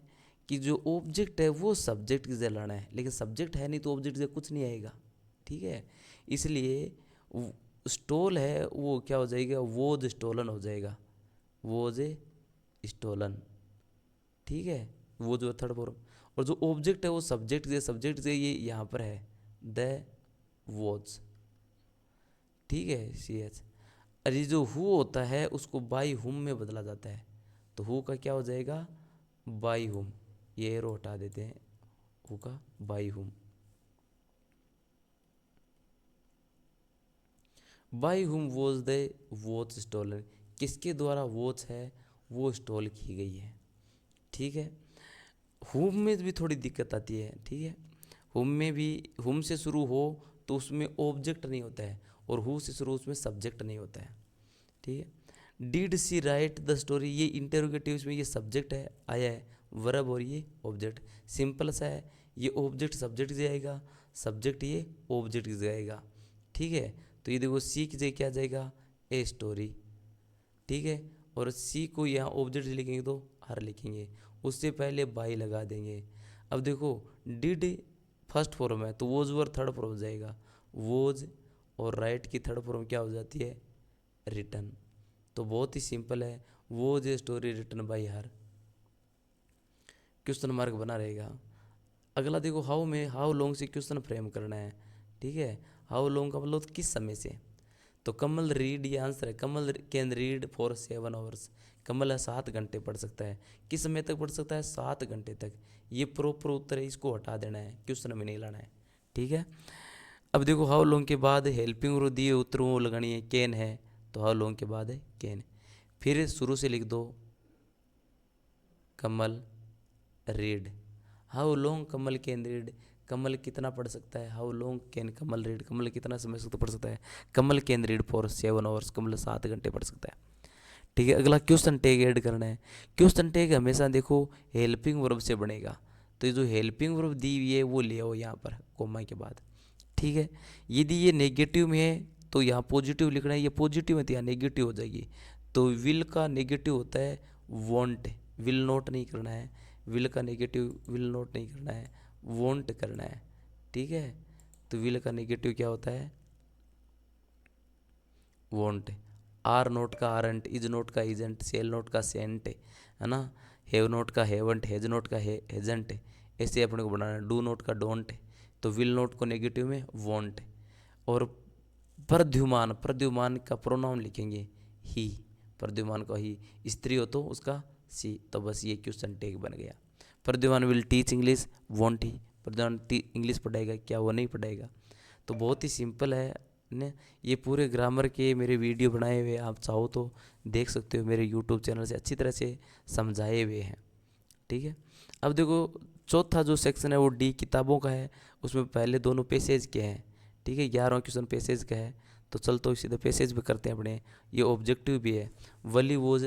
[SPEAKER 1] कि जो ऑब्जेक्ट है वो सब्जेक्ट की जगह लाना है, लेकिन सब्जेक्ट है नहीं तो ऑब्जेक्ट से कुछ नहीं आएगा। ठीक है, इसलिए स्टोल है वो क्या हो जाएगा, वोज स्टोलन हो जाएगा, वोज स्टोलन। ठीक है, वो जो थर्ड फॉर्म, और जो ऑब्जेक्ट है वो सब्जेक्ट से ये यहाँ पर है द वोज। ठीक है, सी एच। अरे जो हु होता है उसको बाई हुम में बदला जाता है, तो हु का क्या हो जाएगा, बाई हुम। ये एरो हटा देते हैं, हु का बाई हुम। बाई हुम वॉज द वॉच स्टोलन, किसके द्वारा वॉच है वो स्टॉल की गई है। ठीक है, हुम में भी थोड़ी दिक्कत आती है। ठीक है, हुम में भी हुम से शुरू हो तो उसमें ऑब्जेक्ट नहीं होता है, और हु से शुरू उसमें सब्जेक्ट नहीं होता है। ठीक है, did she write the story, ये इंटेरोगेटिव में ये सब्जेक्ट है आया है, वर्ब और ये ऑब्जेक्ट। सिंपल सा है, ये ऑब्जेक्ट सब्जेक्ट से आएगा, सब्जेक्ट ये ऑब्जेक्ट से आएगा। ठीक है, तो ये देखो सी की जगह क्या जाएगा, ए स्टोरी। ठीक है, और सी को यहाँ ऑब्जेक्ट लिखेंगे तो आर लिखेंगे, उससे पहले बाई लगा देंगे। अब देखो डिड फर्स्ट फॉर्म है तो वोज वर थर्ड फॉर्म हो जाएगा, वोज, और राइट की थर्ड फॉर्म क्या हो जाती है, रिटन। तो बहुत ही सिंपल है, was a story written by her, question mark बना रहेगा। अगला देखो हाउ में, हाउ लॉन्ग से क्वेश्चन फ्रेम करना है। ठीक है, हाउ लॉन्ग का मतलब किस समय से, तो कमल रीड, ये आंसर है, Kamal can read for 7 hours. कमल है 7 घंटे पढ़ सकता है, किस समय तक पढ़ सकता है, 7 घंटे तक। ये प्रॉपर उत्तर है, इसको हटा देना है, क्वेश्चन में नहीं लाना है। ठीक है, अब देखो हाउ लॉन्ग के बाद हेल्पिंग और दिए उत्तरों वो लगानी है, कैन है तो हाउ लॉन्ग के बाद है कैन। फिर शुरू से लिख दो, Kamal read, how long Kamal can read, Kamal कितना पढ़ सकता है, how long can Kamal read, Kamal कितना समय से पढ़ सकता है, Kamal can read for 7 hours, Kamal 7 घंटे पढ़ सकता है। ठीक है, अगला क्वेश्चन टैग ऐड करना है। क्वेश्चन टैग हमेशा देखो हेल्पिंग वर्ब से बनेगा, तो ये जो हेल्पिंग वर्ब दी हुई है वो ले आओ यहाँ पर कोमा के बाद। ठीक है, यदि ये नेगेटिव में है तो यहाँ पॉजिटिव लिखना है, ये पॉजिटिव है तो यहाँ नेगेटिव हो जाएगी। तो विल का नेगेटिव होता है वॉन्ट, विल नॉट नहीं करना है, विल का नेगेटिव विल नॉट नहीं करना है, वॉन्ट करना है। ठीक है, तो विल का नेगेटिव क्या होता है, वॉन्ट। आर नोट का आरंट, इज नोट का इजेंट, सेल नोट का सेंट, है ना, हैव नोट का हैवंट, हैज नोट का हैजेंट, ऐसे अपने को बनाना है। डू नोट का डोंट, तो विल नोट को नेगेटिव में वॉन्ट। और प्रद्युमान, प्रद्युमान का प्रोनाउन लिखेंगे ही, प्रद्युमान का ही, स्त्री हो तो उसका सी। तो बस ये क्वेश्चन टैग बन गया। Pradyuman will teach English, won't he, Pradyuman English पढ़ाएगा क्या वो नहीं पढ़ाएगा। तो बहुत ही सिंपल है ने, ये पूरे ग्रामर के मेरे वीडियो बनाए हुए आप चाहो तो देख सकते हो, मेरे यूट्यूब चैनल से अच्छी तरह से समझाए हुए हैं। ठीक है, अब देखो चौथा जो सेक्शन है वो डी किताबों का है, उसमें पहले दोनों पैसेज के हैं। ठीक है, 11वां क्वेश्चन पैसेज का है, तो चल तो सीधे पैसेज भी करते हैं अपने। ये ऑब्जेक्टिव भी है। Valli was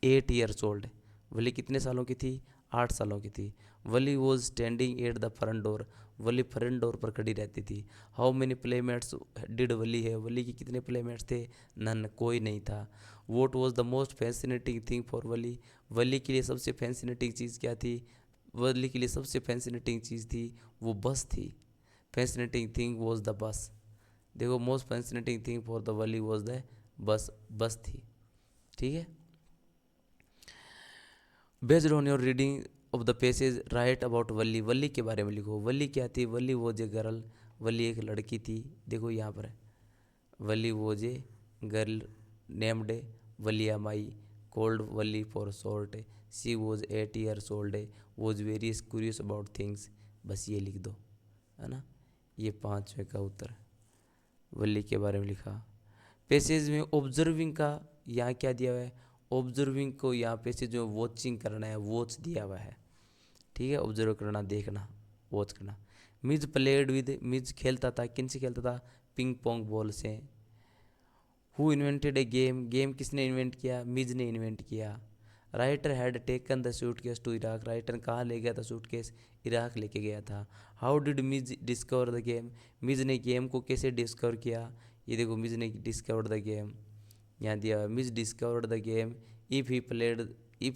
[SPEAKER 1] 8 years old, Valli कितने सालों की थी, 8 सालों की थी। Valli was standing at the front door, Valli front door पर खड़ी रहती थी। How many playmates did Valli है, वली के कितने प्लेमेट्स थे, नन, कोई नहीं था। What was the most fascinating thing for Valli, Valli के लिए सबसे फैसिनेटिंग चीज़ क्या थी, वली के लिए सबसे फैसिनेटिंग चीज़ थी वो बस थी। Fascinating thing was the bus. देखो most fascinating thing for the Valli was the bus, bus थी। ठीक है। Based on your reading of the passage write about Valli, Valli के बारे में लिखो। वली क्या थी, वली वॉज ए गर्ल, वली एक लड़की थी। देखो यहाँ पर Valli was a girl named Valliammai, called Valli for short, she was 8 years old, was very curious about things. बस ये लिख दो, है ना। ये 5वें का उत्तर वली के बारे में लिखा। पैसेज में ऑब्जर्विंग का यहाँ क्या दिया हुआ है, ऑब्जर्विंग को यहाँ पैसेज जो वॉचिंग करना है, वॉच दिया हुआ है। ठीक है, ऑब्जर्व करना, देखना, वॉच करना। मिज प्लेड विद, मिज खेलता था, किन से खेलता था, पिंग पोंग बॉल से। Who invented a game, game किसने इन्वेंट किया, मिज ने इन्वेंट किया। Writer had taken the suitcase to Iraq, writer कहाँ ले गया था सूटकेस, इराक लेके गया था। How did Midge discover the game, Midge ने गेम को कैसे डिस्कवर किया। ये देखो मिज ने डिस्कवर्ड द गेम यहाँ दिया हुआ है। Midge discovered the game if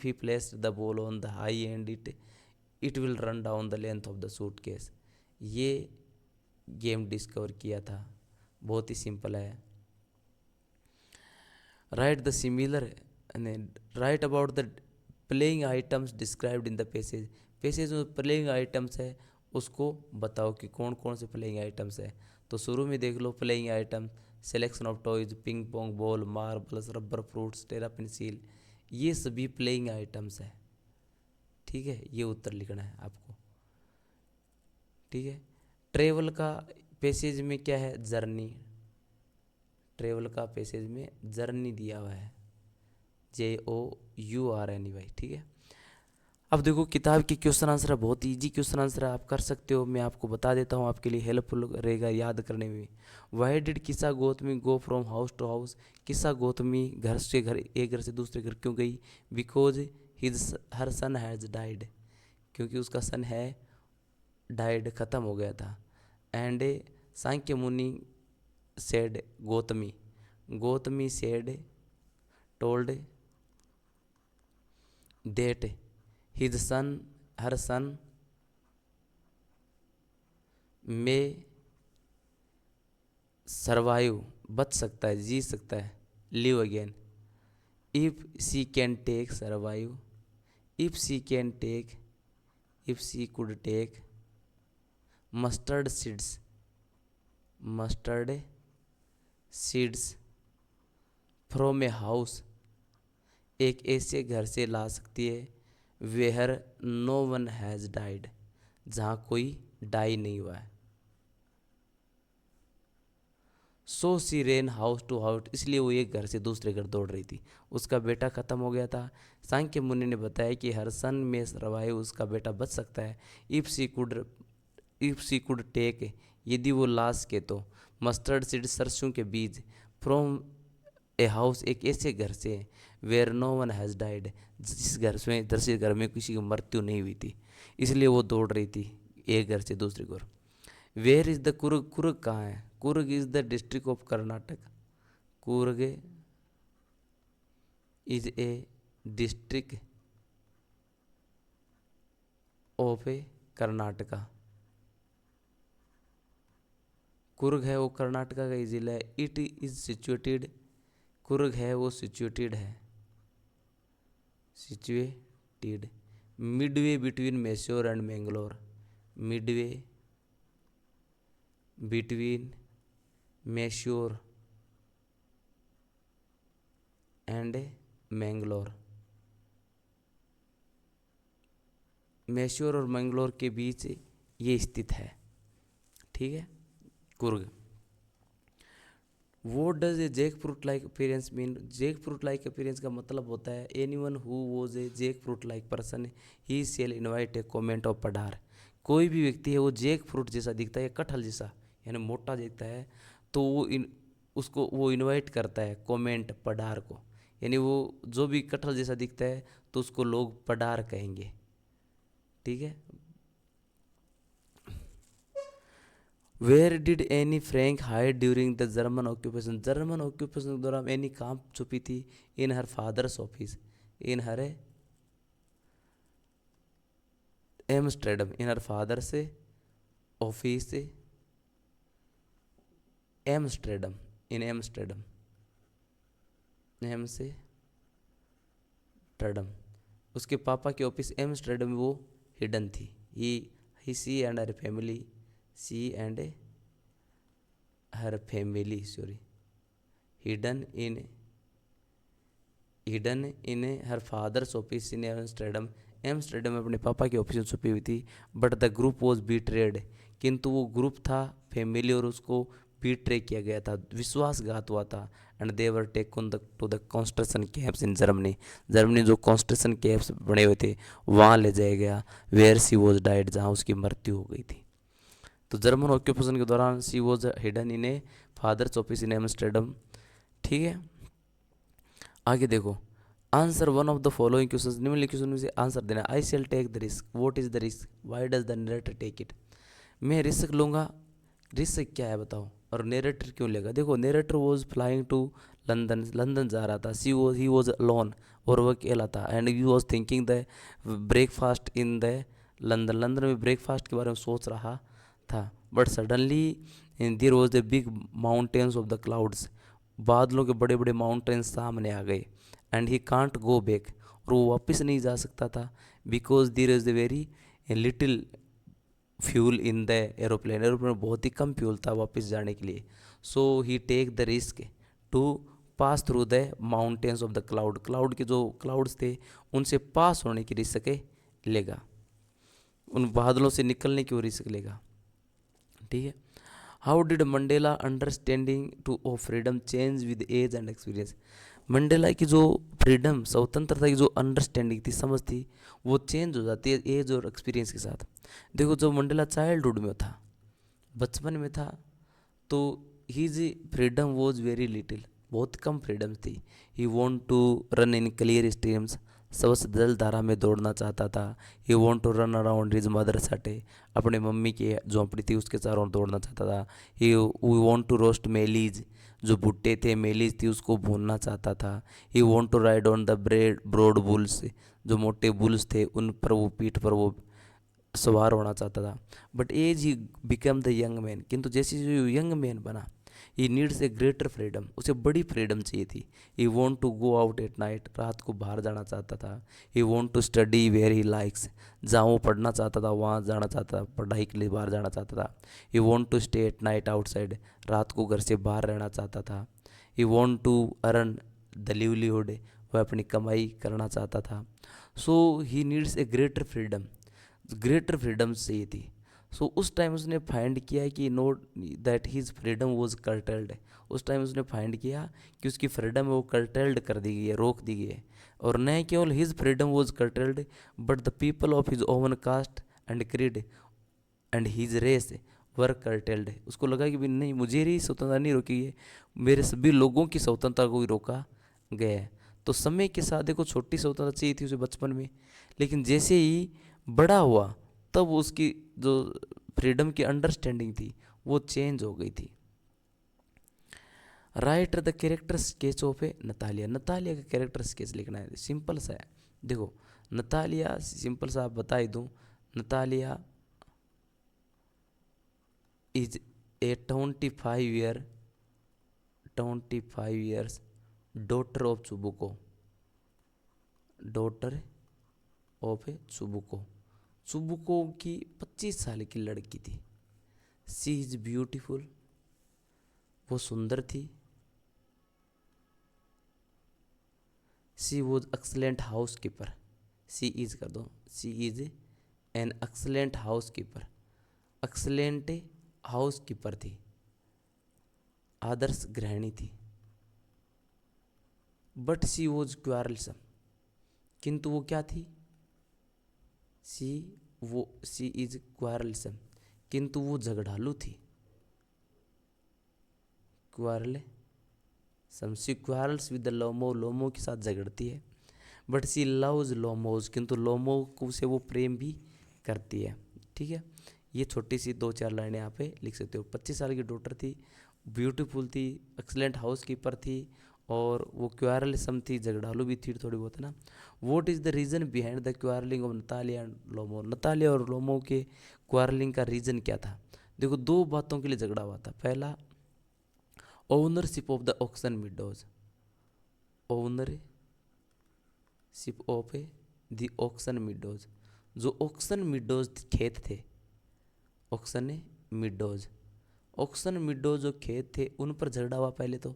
[SPEAKER 1] he placed the ball on the high end it will run down the length of the suitcase. ये गेम डिस्कवर किया था, बहुत ही सिंपल है। Write the similar, write about the playing items described in the passage, passage में playing items है उसको बताओ कि कौन कौन से प्लेइंग आइटम्स है। तो शुरू में देख लो playing item, selection of toys, ping pong ball, marbles, rubber fruits, terra pencil, ये सभी प्लेइंग आइटम्स है। ठीक है, ये उत्तर लिखना है आपको। ठीक है। ट्रेवल का पैसेज में क्या है, जर्नी, ट्रेवल का पैसेज में जर्नी दिया हुआ है, JOURNEY। ठीक है। अब देखो किताब के क्वेश्चन आंसर है, बहुत इजी क्वेश्चन आंसर है, आप कर सकते हो। मैं आपको बता देता हूँ, आपके लिए हेल्पफुल रहेगा याद करने में। Why did Kisa Gotami go from house to house, Kisa Gotami घर से घर, एक घर से दूसरे घर क्यों गई। Because his her son has died, क्योंकि उसका सन है डाइड, खत्म हो गया था। एंड सांख्य मुनि said, Gautami, Gautami said told that his son, her son may survive, बच सकता है, जी सकता है, live again, if she can take survive, if she can take, if she could take mustard seeds, mustard seeds from a house, एक ऐसे घर से ला सकती है, where no one has died, जहाँ कोई डाई नहीं हुआ है। So she ran house to house, इसलिए वो एक घर से दूसरे घर दौड़ रही थी, उसका बेटा ख़त्म हो गया था। सांख्य मुनि ने बताया कि हर सन में सर्वाइव, उसका बेटा बच सकता है। इफ़ सी कुड टेक, यदि वो ला सके तो। मस्टर्ड सीड, सरसों के बीज। फ्रॉम ए हाउस, एक ऐसे घर से। Where no one has died, जिस घर में किसी की मृत्यु नहीं हुई थी, इसलिए वो दौड़ रही थी एक घर से दूसरे घर। Where is the Coorg, Coorg कहाँ है, Coorg is the district of Karnataka, Coorg is a district of a Karnataka, Coorg है वो कर्नाटका का जिला है। इट इज़ सिचुएटेड, कुर्ग है वो सिचुएटेड है, situated midway between Mysore and Mangalore, midway between Mysore and Mangalore, Mysore और मैंगलोर के बीच ये स्थित है। ठीक है, Coorg. What does a jackfruit like appearance mean, jackfruit like appearance का मतलब होता है anyone who was a jackfruit like person he shall invite a comment of पढ़ार, कोई भी व्यक्ति है वो जैक फ्रूट जैसा दिखता है, कटहल जैसा यानी मोटा दिखता है, तो उसको वो इनवाइट करता है कॉमेंट पढ़ार को, यानी वो जो भी कटहल जैसा दिखता है तो उसको लोग पढ़ार कहेंगे। ठीक है। Where did Anne Frank hide during the German occupation, German occupation के दौरान एनी कहाँ छुपी थी? In her father's office, in her Amsterdam, in her father's office Amsterdam, in Amsterdam, Amsterdam, उसके पापा की ऑफिस एम्स्टर्डम में वो हिडन थी। He she and her family, she and her family sorry hidden in her father's office in Amsterdam, Amsterdam में अपने पापा की ऑफिस में छुपी हुई थी। But the group was betrayed, किंतु वो ग्रुप था फैमिली और उसको बीट्रे किया गया था, विश्वासघात हुआ था। And they were taken to the concentration camps in Germany, Germany जो कॉन्स्ट्रेशन कैंप्स बने हुए थे वहाँ ले जाया गया। वेयर सी वॉज डाइड, जहाँ उसकी मृत्यु हो गई थी। तो जर्मन ऑक्यूपेशन के दौरान she was hidden in a father's office in Amsterdam. ठीक है, आगे देखो। Answer one of the following question, निम्नलिखित क्वेश्चन में से आंसर देना। I shall take the risk, what is the risk, why does the narrator take it. मैं risk लूँगा, रिस्क क्या है बताओ, और नरेटर क्यों लेगा? देखो narrator was flying to London, London जा रहा था। ही वॉज अलोन, और वह अकेला था। And he was thinking the breakfast in the London, London में ब्रेकफास्ट के बारे में सोच रहा था। But suddenly there was the big mountains of the clouds, बादलों के बड़े बड़े माउंटेन्स सामने आ गए। And he can't go back, और वो वापस नहीं जा सकता था। Because there is the very little fuel in the aeroplane, aeroplane में बहुत ही कम फ्यूल था वापस जाने के लिए। So he take the risk to pass through the mountains of the cloud, cloud के जो क्लाउड्स थे उनसे पास होने की रिस्क लेगा, उन बादलों से निकलने की वो रिस्क लेगा। ठीक है। How did Mandela understanding to of freedom change with age and experience, Mandela की जो फ्रीडम स्वतंत्रता की जो अंडरस्टैंडिंग थी, समझ थी, वो चेंज हो जाती है एज और एक्सपीरियंस के साथ। देखो जब मंडेला चाइल्डहुड में था, बचपन में था, तो his freedom was very little, बहुत कम फ्रीडम थी। He want to run in clear streams, सबसे जल धारा में दौड़ना चाहता था। He want to run around his mother सटे, अपने मम्मी की झोंपड़ी थी उसके चारों ओर दौड़ना चाहता था। He want to roast mealies, जो भुट्टे थे मेलीज थी उसको भूनना चाहता था। He want to ride on the broad bulls, जो मोटे बुल्स थे उन पर वो पीठ पर वो सवार होना चाहता था। But as he become the young man, किंतु जैसे जो यंग मैन बना, he needs a greater freedom, उसे बड़ी फ्रीडम चाहिए थी। He want to go out at night, रात को बाहर जाना चाहता था। He want to study where he likes, जहाँ वो पढ़ना चाहता था वहाँ जाना चाहता था, पढ़ाई के लिए बाहर जाना चाहता था। He want to stay at night outside, रात को घर से बाहर रहना चाहता था। He want to earn the livelihood, वह अपनी कमाई करना चाहता था। So he needs a greater freedom, greater freedom चाहिए थी। सो उस टाइम उसने फाइंड किया कि note that his freedom was curtailed, उस टाइम उसने फाइंड किया कि उसकी फ्रीडम है वो कर्टेल्ड कर दी गई है, रोक दी गई है। और न केवल his freedom was curtailed, but the people of his own caste and creed and his race were curtailed, उसको लगा कि भी नहीं मुझे ही स्वतंत्रता नहीं रोकी है, मेरे सभी लोगों की स्वतंत्रता को ही रोका गया है। तो समय के साथ देखो छोटी स्वतंत्रता चाहिए थी उसे बचपन में, लेकिन जैसे ही बड़ा हुआ तब उसकी जो फ्रीडम की अंडरस्टैंडिंग थी वो चेंज हो गई थी। Right the character sketch of A Natalia, Natalia का कैरेक्टर स्केच लिखना है, सिंपल सा है। देखो नतालिया, सिंपल सा आप बता ही दूँ, Natalia is a 25 years daughter of चुबुको, daughter of ए चुबुको, चुबुको की 25 साल की लड़की थी। सी इज ब्यूटीफुल, वो सुंदर थी। She was excellent house keeper, she is कर दो, she is an excellent house keeper, excellent house keeper थी, आदर्श गृहिणी थी। बट सी वॉज क्वारलसम, किंतु वो क्या थी? सी इज क्वारलसम, किंतु वो झगड़ालू थी। Quarrel she quarrels with the Lomov, Lomov के साथ झगड़ती है। बट सी लव्स लोमोज, किंतु लोमो को से वो प्रेम भी करती है। ठीक है, ये छोटी सी 2-4 लाइनें यहाँ पे लिख सकते हो। 25 साल की डॉटर थी, ब्यूटीफुल थी, एक्सलेंट हाउस कीपर थी, और वो क्वारलसम थी, झगड़ालू भी थी थोड़ी बहुत, है ना। What is the reason behind the quarrelling of Natalya and Lomov? Natalya और लोमो के क्वारलिंग का रीज़न क्या था? देखो, दो बातों के लिए झगड़ा हुआ था। पहला, ownership of the oxen meadows, ownership of the oxen meadows. जो ऑक्सन मिडोज खेत थे, ऑक्सन मिडोज, ऑक्सन मिडोज जो खेत थे उन पर झगड़ा हुआ पहले तो,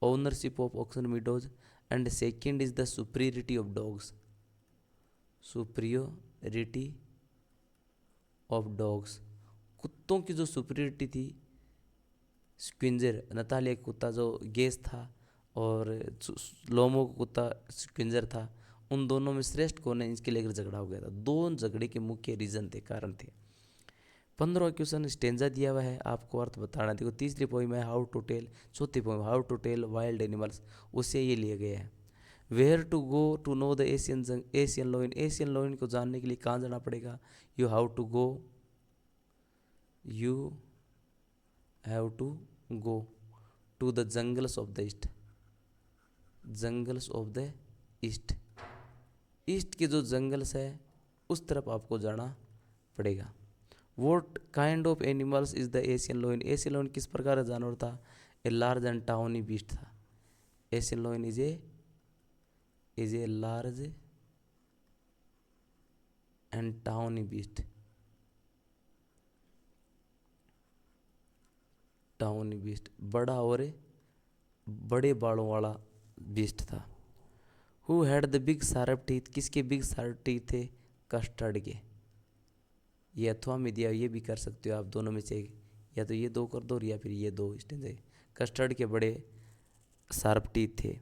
[SPEAKER 1] ownership of oxen meadows. And second is the superiority of dogs, superiority of dogs, कुत्तों की जो सुपीरियरिटी थी। स्क्विंजर, नतालिया का कुत्ता जो गेस था, और लोमो का कुत्ता स्क्विंजर था, उन दोनों में श्रेष्ठ कौन है, इसके लेकर झगड़ा हो गया था। दो झगड़े के मुख्य रीजन थे, कारण थे। 15 क्वेश्चन स्टेंजा दिया हुआ है, आपको अर्थ बताना। देखो, तीसरी पोइम है हाउ टू टेल, चौथी poem how to tell wild animals, उससे ये लिए गए हैं। Where to go to know the Asian lion, Asian lion को जानने के लिए कहाँ जाना पड़ेगा? You have to go, you have to go to the jungles of the east, jungles of the east, east के जो जंगल्स है उस तरफ आपको जाना पड़ेगा। What kind of animals is the Asian lion, Asian lion किस प्रकार का जानवर था? A large and tawny beast था। Asian lion is a large and tawny beast, tawny beast, बड़ा और बड़े बालों वाला बीस्ट था। Who had the big sharp teeth, किसके बिग शार्प टीथ थे? कस्टर्ड के। ये अथवा में दिया, ये भी कर सकते हो आप, दोनों में से या तो ये दो कर दो या फिर ये दो स्टेंजे। कस्टर्ड के बड़े शार्प टीथ थे।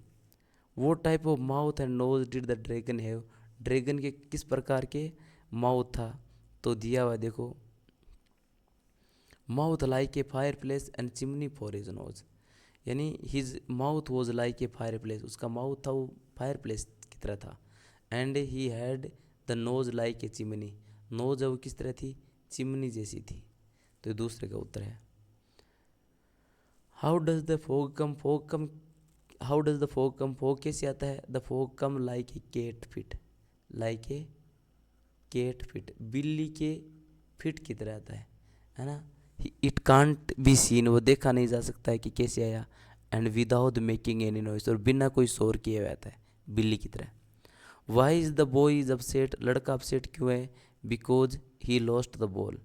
[SPEAKER 1] वो type of mouth and nose did the dragon have, dragon के किस प्रकार के माउथ था? तो दिया हुआ देखो, mouth like a fire place and chimney for his nose, यानी his mouth was like a fire place, उसका माउथ था वो फायर प्लेस की तरह था। And he had the nose like a chimney, nose है वो किस तरह थी? चिमनी जैसी थी। तो ये दूसरे का उत्तर है। How does the fog come, fog come, how does the fog come, fog कैसे आता है? The fog come like a cat feet, like a cat feet, बिल्ली के फिट की तरह आता है ना। इट कांट बी सीन, वो देखा नहीं जा सकता है कि कैसे आया। And without making any noise, और बिना कोई शोर किए हुए आता है, बिल्ली की तरह। Why is the boy is upset, लड़का अपसेट क्यों है? Because he lost the ball,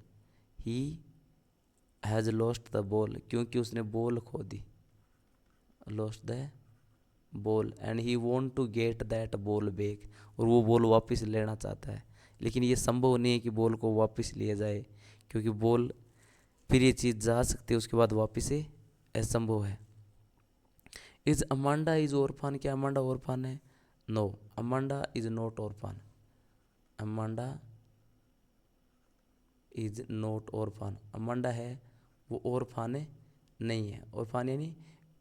[SPEAKER 1] he has lost the ball, क्योंकि उसने बॉल खो दी, lost the ball. And he want to get that ball back, और वो बॉल वापस लेना चाहता है, लेकिन ये संभव नहीं है कि बॉल को वापस लिया जाए, क्योंकि बॉल फिर ये चीज़ जा सकती है उसके बाद वापस से, असंभव है। इज अमांडा इज ऑर्फन, क्या अमांडा ऑर्फन है? No, Amanda is not orphan, Amanda is not orphan, Amanda है वो ऑर्फन नहीं है, ऑर्फन यानी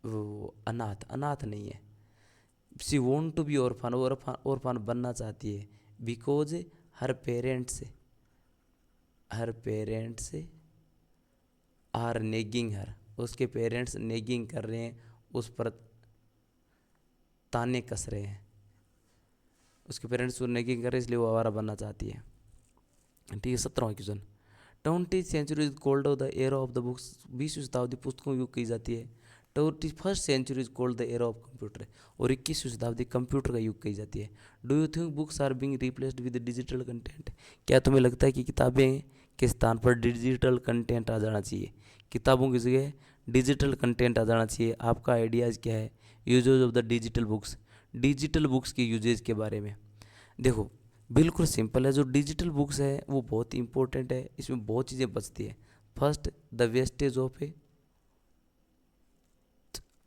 [SPEAKER 1] वो अनाथ, अनाथ नहीं है। She want to be orphan, orphan बनना चाहती है। Because her parents are nagging her, उसके पेरेंट्स नेगिंग कर रहे हैं, उस पर ताने कस रहे हैं, उसके पेरेंट्स को नेगिंग कर रहे हैं, इसलिए वो आवारा बनना चाहती है। ठीक है, 17वां question. 20th century is called the era of the books, 20वीं शताब्दी पुस्तकों युग की जाती है। 21st century is called the era of computer, और 21वीं शताब्दी कंप्यूटर का युग कही जाती है। Do you think books are being replaced with digital content, क्या तुम्हें लगता है कि किताबें के स्थान पर डिजिटल कंटेंट आ जाना चाहिए? किताबों की जगह डिजिटल कंटेंट आ जाना चाहिए। आपका आइडियाज़ क्या है uses of the digital books, digital books के यूजेज के बारे में? देखो, बिल्कुल सिंपल है, जो डिजिटल बुक्स है वो बहुत इंपॉर्टेंट है, इसमें बहुत चीज़ें बचती है। First, the wastage of a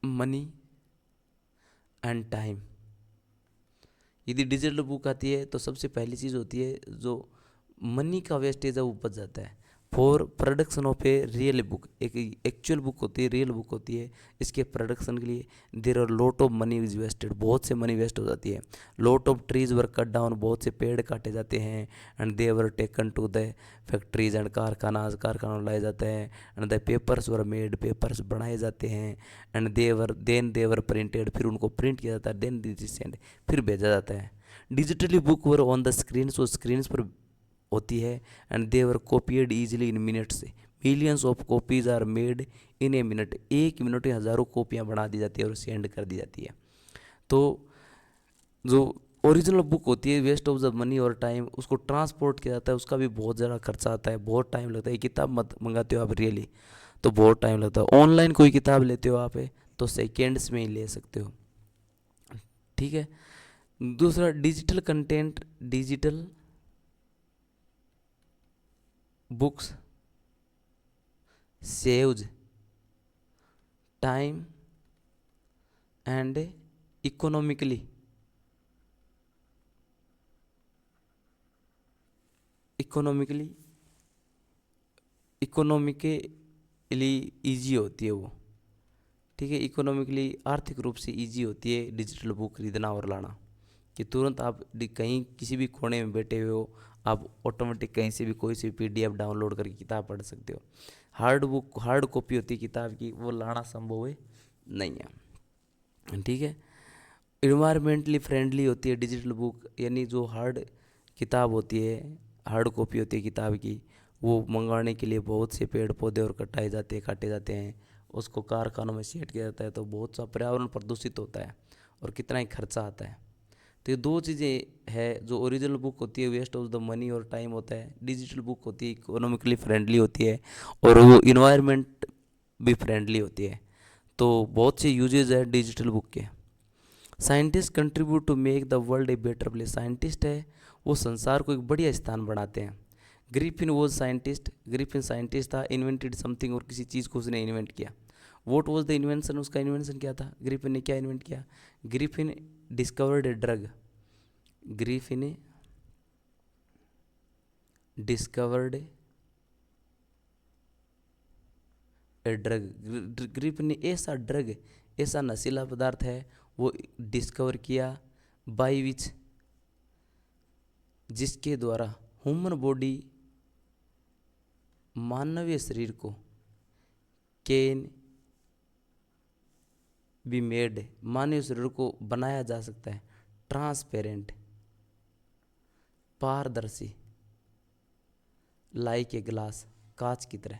[SPEAKER 1] money and time, यदि डिजिटल बुक आती है तो सबसे पहली चीज़ होती है जो मनी का वेस्टेज है वो बच जाता है। For production of a real book, एक एक्चुअल बुक होती है, रियल बुक होती है, इसके प्रोडक्शन के लिए there are lot of money is wasted, बहुत से मनी वेस्ट हो जाती है। Lot of trees were cut down, बहुत से पेड़ काटे जाते हैं। And they were taken to the factories and कारखानों लाए जाते हैं। And the papers were made, papers बनाए जाते हैं। एंड दे वर प्रिंटेड, फिर उनको प्रिंट किया जाता है। देन दिस एंड, फिर भेजा जाता है। Digitally book were on the screen, वो स्क्रीन पर होती है। And they were copied easily in minutes, millions of copies are made in a minute, एक मिनट में हज़ारों कॉपियाँ बना दी जाती है और सेंड कर दी जाती है। तो जो ओरिजिनल बुक होती है, वेस्ट ऑफ द मनी और टाइम, उसको ट्रांसपोर्ट किया जाता है, उसका भी बहुत ज़्यादा खर्चा आता है, बहुत टाइम लगता है। किताब मत मंगाते हो आप रियली तो बहुत टाइम लगता है। ऑनलाइन कोई किताब लेते हो आप तो सेकेंड्स में ही ले सकते हो। ठीक है। दूसरा digital content, digital books saves time and economically economically easy होती है वो। ठीक है, इकोनॉमिकली आर्थिक रूप से ईजी होती है डिजिटल बुक खरीदना और लाना, कि तुरंत आप कहीं किसी भी कोने में बैठे हुए हो, आप ऑटोमेटिक कहीं से भी कोई सी पीडीएफ डाउनलोड करके किताब पढ़ सकते हो। हार्ड कॉपी होती है किताब की, वो लाना संभव है नहीं है। ठीक है। इन्वायरमेंटली फ्रेंडली होती है डिजिटल बुक, यानी जो हार्ड किताब होती है, हार्ड कॉपी होती है किताब की, वो मंगवाने के लिए बहुत से पेड़ पौधे और काटे जाते हैं, उसको कारखानों में सेट किया जाता है, तो बहुत सा पर्यावरण प्रदूषित होता है और कितना ही खर्चा आता है। तो ये दो चीज़ें है, जो ओरिजिनल बुक होती है वेस्ट ऑफ द मनी और टाइम होता है, डिजिटल बुक होती है इकोनॉमिकली फ्रेंडली होती है और वो इन्वायरमेंट भी फ्रेंडली होती है। तो बहुत से यूजेज है डिजिटल बुक के। Scientist contribute to make the world a better place, scientist है वो संसार को एक बढ़िया स्थान बनाते हैं। Griffin was scientist, Griffin scientist था, इन्वेंटेड समथिंग, और किसी चीज़ को उसने इन्वेंट किया। वॉट वॉज द इन्वेंशन, उसका इन्वेंशन क्या था, ग्रिफिन ने क्या इन्वेंट किया। Griffin discovered a drug, Griffin discovered a drug, Griffin ने ऐसा ड्रग, ऐसा नशीला पदार्थ है वो डिस्कवर किया, बाय विच, जिसके द्वारा ह्यूमन बॉडी, मानवीय शरीर को, कैन बी मेड, मानवीय शरीर को बनाया जा सकता है, ट्रांसपेरेंट, पारदर्शी, लाइक ए ग्लास, कांच की तरह,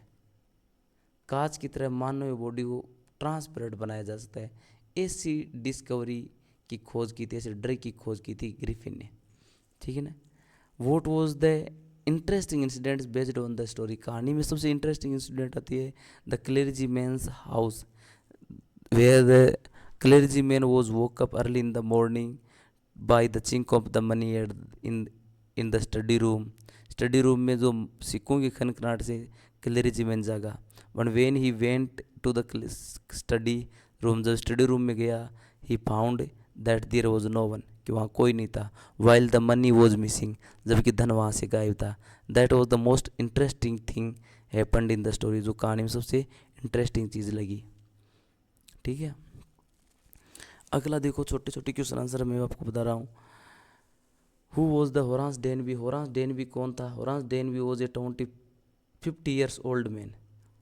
[SPEAKER 1] कांच की तरह मानवीय बॉडी को ट्रांसपेरेंट बनाया जा सकता है। ऐसी डिस्कवरी की खोज की थी, ऐसे ड्रग की खोज की थी ग्रिफिन ने। ठीक है ना। What was the interesting incidents based on the story, कहानी में सबसे इंटरेस्टिंग इंसिडेंट आती है the clergyman's house, where the clergyman was woke up early in the morning by the chink of the money at in the study room, study room में जो सिक्कों की खनखनाहट से क्लेरिजी मैन जागा। One when he went to the study room, जब study room में गया, ही found that there was no one, कि वहाँ कोई नहीं था। While the money was missing, जबकि धन वहाँ से गायब था। That was the most interesting thing happened in the story, जो कहानी में सबसे इंटरेस्टिंग चीज़ लगी। ठीक है। अगला देखो, छोटे छोटे क्वेश्चन आंसर मैं आपको बता रहा हूँ। Who was the Horace Denby, Horace Denby कौन था। Horace Denby was a 50 years old man,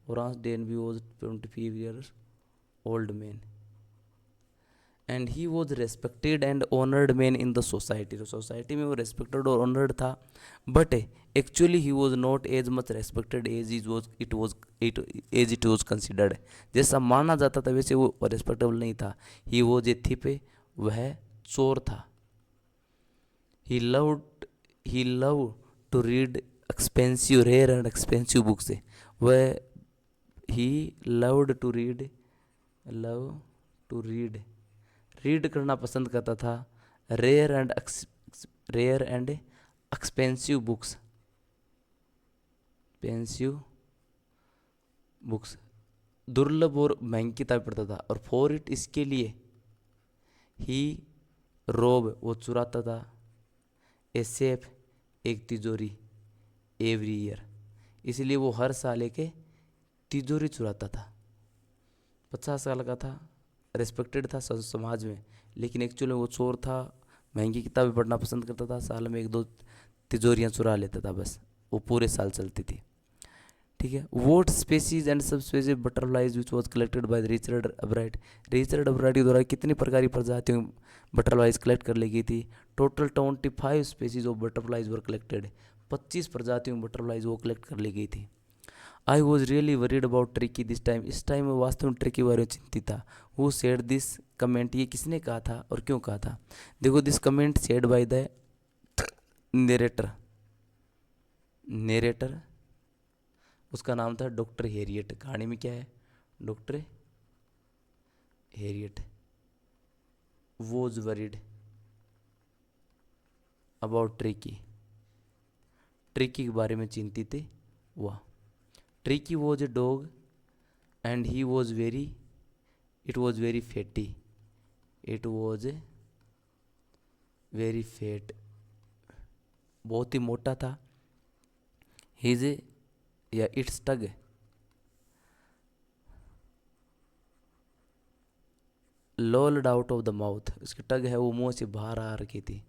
[SPEAKER 1] Horace Denby was 25 years old man and he was respected and honoured man in the society, तो society में वो respected और honoured था, but actually he was not as much respected as it was considered, जैसा माना जाता था वैसे वो रेस्पेक्टेबल नहीं था। ही वॉज ए थिप, वह चोर था। He love to read expensive, rare and expensive books, वह ही लव टू रीड करना पसंद करता था, रेयर एंड एक्सपेंसिव बुक्स, दुर्लभ और महंगी किताब पढ़ता था। और फॉर इट, इसके लिए, ही रोब, वो चुराता था, ए सेफ, एक तिजोरी, एवरी ईयर, इसीलिए वो हर साल एक तिजोरी चुराता था। 50 साल का था, रिस्पेक्टेड था समाज में, लेकिन एक्चुअली वो चोर था। महंगी किताबें पढ़ना पसंद करता था, साल में 1-2 तिजोरियाँ चुरा लेता था बस, वो पूरे साल चलती थी। ठीक है। What species and subspecies butterflies which was collected by Richard Albright. Richard Albright के द्वारा कितनी प्रकार की प्रजातियों बटरफ्लाइज कलेक्ट कर ली गई थी? Total 25 species of butterflies were collected. 25 प्रजातियों बटरफ्लाइज वो कलेक्ट कर ली गई थी। I was really worried about tricky this time. इस टाइम में वास्तव में ट्रिकी बारे में चिंतित था। हु सेड दिस कमेंट, ये किसने कहा था और क्यों कहा था? देखो, this comment said by the narrator. Narrator, उसका नाम था डॉक्टर हेरियट। कहानी में क्या है? Doctor Harriet was worried about tricky. Tricky के बारे में चिंतित हुआ। Tricky was a dog and he was very, it was very fatty, it was very fat, बहुत ही मोटा था। हिज या it's tug लॉल्ड out of the mouth, उसकी टग है वो मुंह से बाहर आ रखी थी।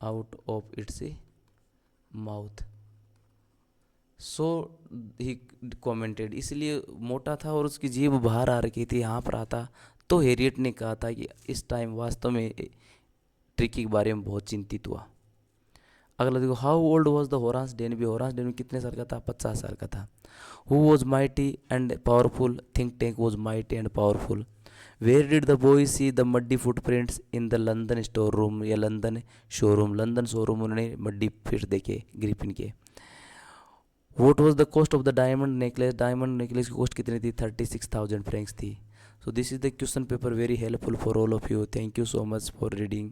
[SPEAKER 1] Out of its mouth, so he commented, इसलिए मोटा था और उसकी जीभ बाहर आ रखी थी, यहाँ पर आता। तो हेरियट ने कहा था कि इस टाइम वास्तव में ट्रिकी के बारे में बहुत चिंतित हुआ। अगला देखो, how old was the Horace Denby. Horace Denby कितने साल का था? 50 साल का था। Who was mighty and powerful, think tank was mighty and powerful. Where did the boy see the muddy footprints? In the London store room या London showroom. London showroom उन्होंने muddy feet देखे ग्रिफिन के। What was the cost of the diamond necklace. Diamond necklace की cost कितनी थी? 36,000 Franks थी। So this is the question paper, very helpful for all of you. Thank you so much for reading.